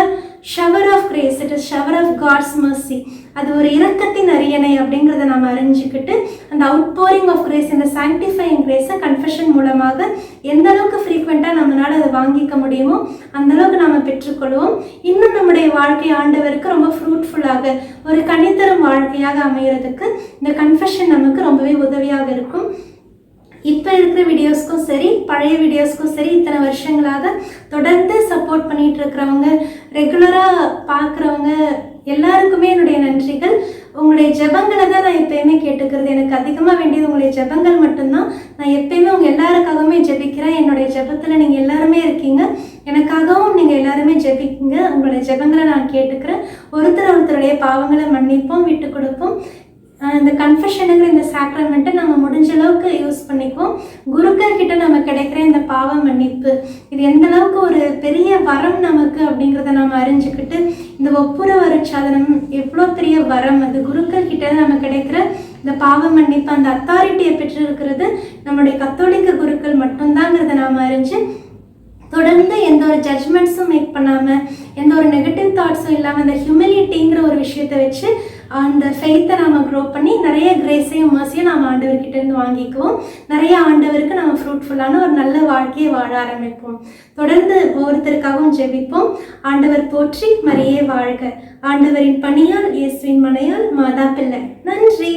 shower of grace, it is shower of God's mercy. அது ஒரு இரக்கத்தின் அரியணை அப்படிங்கிறத நாம் அறிஞ்சிக்கிட்டு அந்த அவுட் போரிங் ஆஃப் கிரேஸ், இந்த சாங்டிஃபையிங் கிரேஸை கன்ஃபெஷன் மூலமாக எந்த அளவுக்கு ஃப்ரீக்வெண்ட்டாக நம்மளால் அதை வாங்கிக்க முடியுமோ அந்த அளவுக்கு நாம் பெற்றுக்கொள்வோம். இன்னும் நம்முடைய வாழ்க்கை ஆண்டவருக்கு ரொம்ப ஃப்ரூட்ஃபுல்லாக ஒரு கனித்தரும் வாழ்க்கையாக அமைகிறதுக்கு இந்த கன்ஃபெஷன் நமக்கு ரொம்பவே உதவியாக இருக்கும். இப்போ இருக்கிற வீடியோஸ்க்கும் சரி, பழைய வீடியோஸ்க்கும் சரி, இத்தனை வருஷங்களாக தொடர்ந்து சப்போர்ட் பண்ணிட்டு இருக்கிறவங்க, ரெகுலராக பார்க்குறவங்க எல்லாருக்குமே என்னுடைய நன்றிகள். உங்களுடைய ஜெபங்களை தான் நான் எப்பயுமே கேட்டுக்கிறது. எனக்கு அதிகமாக வேண்டியது உங்களுடைய ஜெபங்கள் மட்டும்தான். நான் எப்பயுமே உங்கள் எல்லாருக்காகவுமே ஜெபிக்கிறேன். என்னுடைய ஜெபத்தில் நீங்கள் எல்லாருமே இருக்கீங்க, எனக்காகவும் நீங்கள் எல்லாருமே ஜெபிக்குங்க. உங்களுடைய ஜெபங்களை நான் கேட்டுக்கிறேன். ஒருத்தருடைய பாவங்களை மன்னிப்போம், விட்டு கொடுப்போம். இந்த கன்ஃபெஷனுங்கிற இந்த சாக்ரமெண்ட்டை நம்ம முடிஞ்ச அளவுக்கு யூஸ் பண்ணிக்குவோம். குருக்கள் கிட்ட நம்ம கிடைக்கிற இந்த பாவ மன்னிப்பு இது எந்த அளவுக்கு ஒரு பெரிய வரம் நமக்கு அப்படிங்கிறத நம்ம அறிஞ்சுக்கிட்டு, இந்த ஒப்புரவு அருட்சாதனம் எவ்வளோ பெரிய வரம், அது குருக்கள் கிட்ட நம்ம கிடைக்கிற இந்த பாவ மன்னிப்பு, அந்த அத்தாரிட்டியை பெற்றிருக்கிறது நம்முடைய கத்தோலிக்க குருக்கள் மட்டும்தாங்கிறத நாம் அறிஞ்சு தொடர்ந்து எந்த ஒரு ஜட்ஜ்மெண்ட்ஸும் மேக் பண்ணாமல், எந்த ஒரு நெகட்டிவ் தாட்ஸும் இல்லாமல், அந்த ஹியூமிலிட்டிங்கிற ஒரு விஷயத்தை வச்சு அந்த ஃபெய்த்தை நாம் க்ரோ பண்ணி நிறைய கிரேஸையும் மர்சியும் நாம் ஆண்டவர்கிட்டேருந்து வாங்கிக்குவோம். நிறைய ஆண்டவருக்கு நம்ம ஃப்ரூட்ஃபுல்லான ஒரு நல்ல வாழ்க்கையை வாழ ஆரம்பிப்போம். தொடர்ந்து ஒவ்வொருத்தருக்காகவும் ஜெபிப்போம். ஆண்டவர் போற்றி, மரியே வாழ்க. ஆண்டவரின் பணியால், இயேசுவின் மனையால், மாதா பிள்ளை. நன்றி.